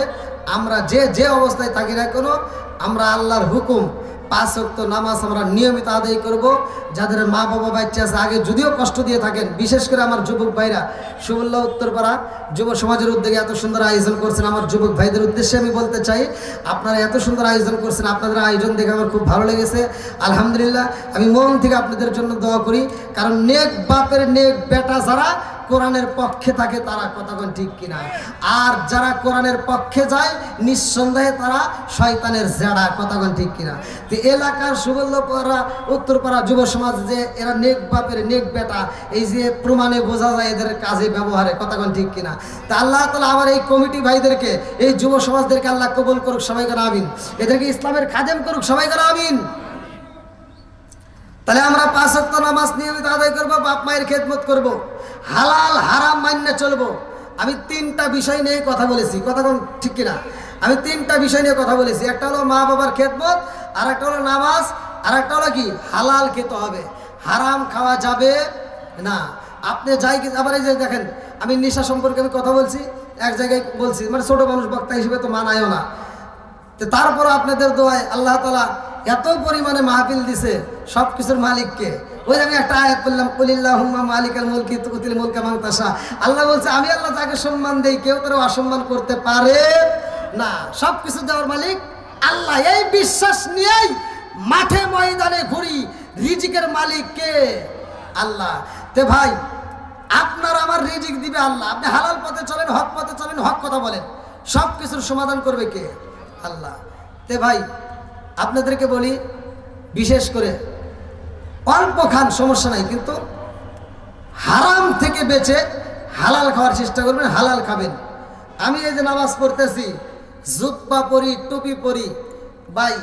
আমরা যে অবস্থায় থাকি না কেন, আমরা আল্লাহর হুকুম 5 ওয়াক্ত নামাজ আমরা নিয়মিত আদায় করব। যাদের মা বাবা বাচ্চা আছে, আগে যদিও কষ্ট দিয়ে থাকেন, বিশেষ করে আমার যুবক ভাইরা, সুবল্লা উত্তরপাড়া যুব সমাজের উদ্যোগে এত সুন্দর আয়োজন করছেন। আমার যুবক ভাইদের উদ্দেশ্যে আমি বলতে চাই, আপনারা এত সুন্দর আয়োজন করছেন, আপনাদের আয়োজন দেখে আমার খুব ভালো লেগেছে আলহামদুলিল্লাহ। আমি মন থেকে আপনাদের জন্য দোয়া করি, কারণ নেক বাপের নেক বেটা যারা কোরআনের পক্ষে থাকে তারা, কথাগণ ঠিক কিনা? আর যারা কোরআনের পক্ষে যায় নিঃসন্দেহে তারা শয়তানের জেড়া, কথাগণ ঠিক কিনা? তো এলাকার সুবল্লপাড়া উত্তরপাড়া যুব সমাজ যে এরা নেক বাপের নেক বেটা, এই যে প্রমাণে বোঝা যায় এদের কাজে ব্যবহারে, কথাগণ ঠিক কিনা? তা আল্লাহ তাআলা আমার এই কমিটি ভাইদেরকে, এই যুব সমাজদেরকে আল্লাহ কবুল করুক, সবাই করে আমিন। এদেরকে ইসলামের খাদেম করুক, সবাই করে আমিন। তাহলে আমরা 5 ওয়াক্ত নামাজ নিয়মিত আদায় করবো, বাপ মায়ের খেদমত করব, হালাল হারাম মান্য চলবো। আমি 3টা বিষয় নিয়ে কথা বলেছি, কথা ঠিক কিনা? আমি 3টা বিষয় নিয়ে কথা বলেছি। একটা হলো মা বাবার খেদমত, আর একটা হলো নামাজ, আর একটা হলো কি হালাল খেতে হবে, হারাম খাওয়া যাবে না। আপনি যাই কি, আবার এই যে দেখেন, আমি নেশা সম্পর্কে আমি কথা বলছি, এক জায়গায় বলছি, মানে ছোট মানুষ বক্তা হিসেবে তো মানায়ও না। তো তারপর আপনাদের দোয়ায় আল্লাহ তাআলা এত পরিমাণে মাহফিল দিছে, সব কিছুর মালিককে। ওই আমি একটা আয়াত বললাম, কুলিল্লাহুম্মা মালিকাল মুলকি তুতিল মুলকা মান তাশা। আল্লাহ বলছে, আমি আল্লাহ তাকে সম্মান দেই, কেউ তার অসম্মান করতে পারে না। সব কিছু দেওয়ার মালিক আল্লাহ। এই বিশ্বাস নিয়েই মাঠে ময়দানে ঘুরি, রিজিকের মালিক কে? আল্লাহ। তে ভাই, আপনার আমার রিজিক দিবে আল্লাহ। আপনি হালাল পথে চলেন, হক পথে চলেন, হক কথা বলেন, সব কিছুর সমাধান করবে কে? আল্লাহ। তে ভাই, আপনাদেরকে বলি, বিশেষ করে অল্প খান সমস্যা নাই, কিন্তু হারাম থেকে বেঁচে হালাল খাওয়ার চেষ্টা করবেন, হালাল খাবেন। আমি এই যে নামাজ পড়তেছি, জুব্বা পরি, টুপি পরি, ভাই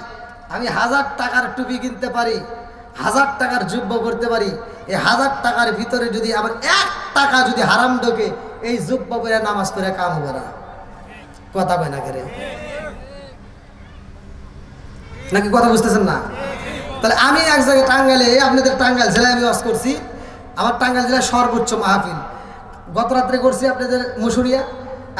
আমি 1000 টাকার টুপি কিনতে পারি, 1000 টাকার জুব্বা পরতে পারি। এই 1000 টাকার ভিতরে যদি আবার 1 টাকা যদি হারাম ঢোকে, এই জুব্বা পরে নামাজ পড়ে কাম হবে না। কথা কয় না কেরে? নাকি কথা বুঝতেছেন না? তাহলে আমি এক জায়গায় টাঙ্গাইলে, আপনাদের টাঙ্গাইল জেলায় আমি ওয়াজ করছি। আমার টাঙ্গাইল জেলায় সর্বোচ্চ মাহফিল গত রাত্রে করছি আপনাদের মুসুরিয়া,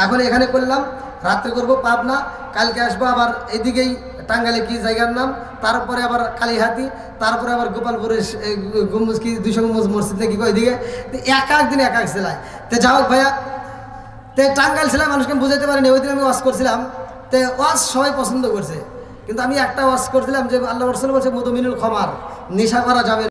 এখন এখানে করলাম, রাত্রে করবো পাবনা, কালকে আসবো আবার এদিকেই টাঙ্গাইলে কি জায়গার নাম, তারপরে আবার কালীহাতি, তারপরে আবার গোপালপুরের গম্বুজ কি 200 গম্বুজ মসজিদ নাকি ওইদিকে। এক এক দিন এক এক জেলায়। তো যাই হোক ভাইয়া, তো টাঙ্গাইল জেলায় মানুষকে বুঝাইতে পারিনি। ওই দিন আমি ওয়াজ করছিলাম, তো ওয়াজ সবাই পছন্দ করছে, কিন্তু আমি একটা ওয়াজ করছিলাম যে আল্লাহ রাসূল বলছে মধুমিনুল খমার, নেশা করা যাবে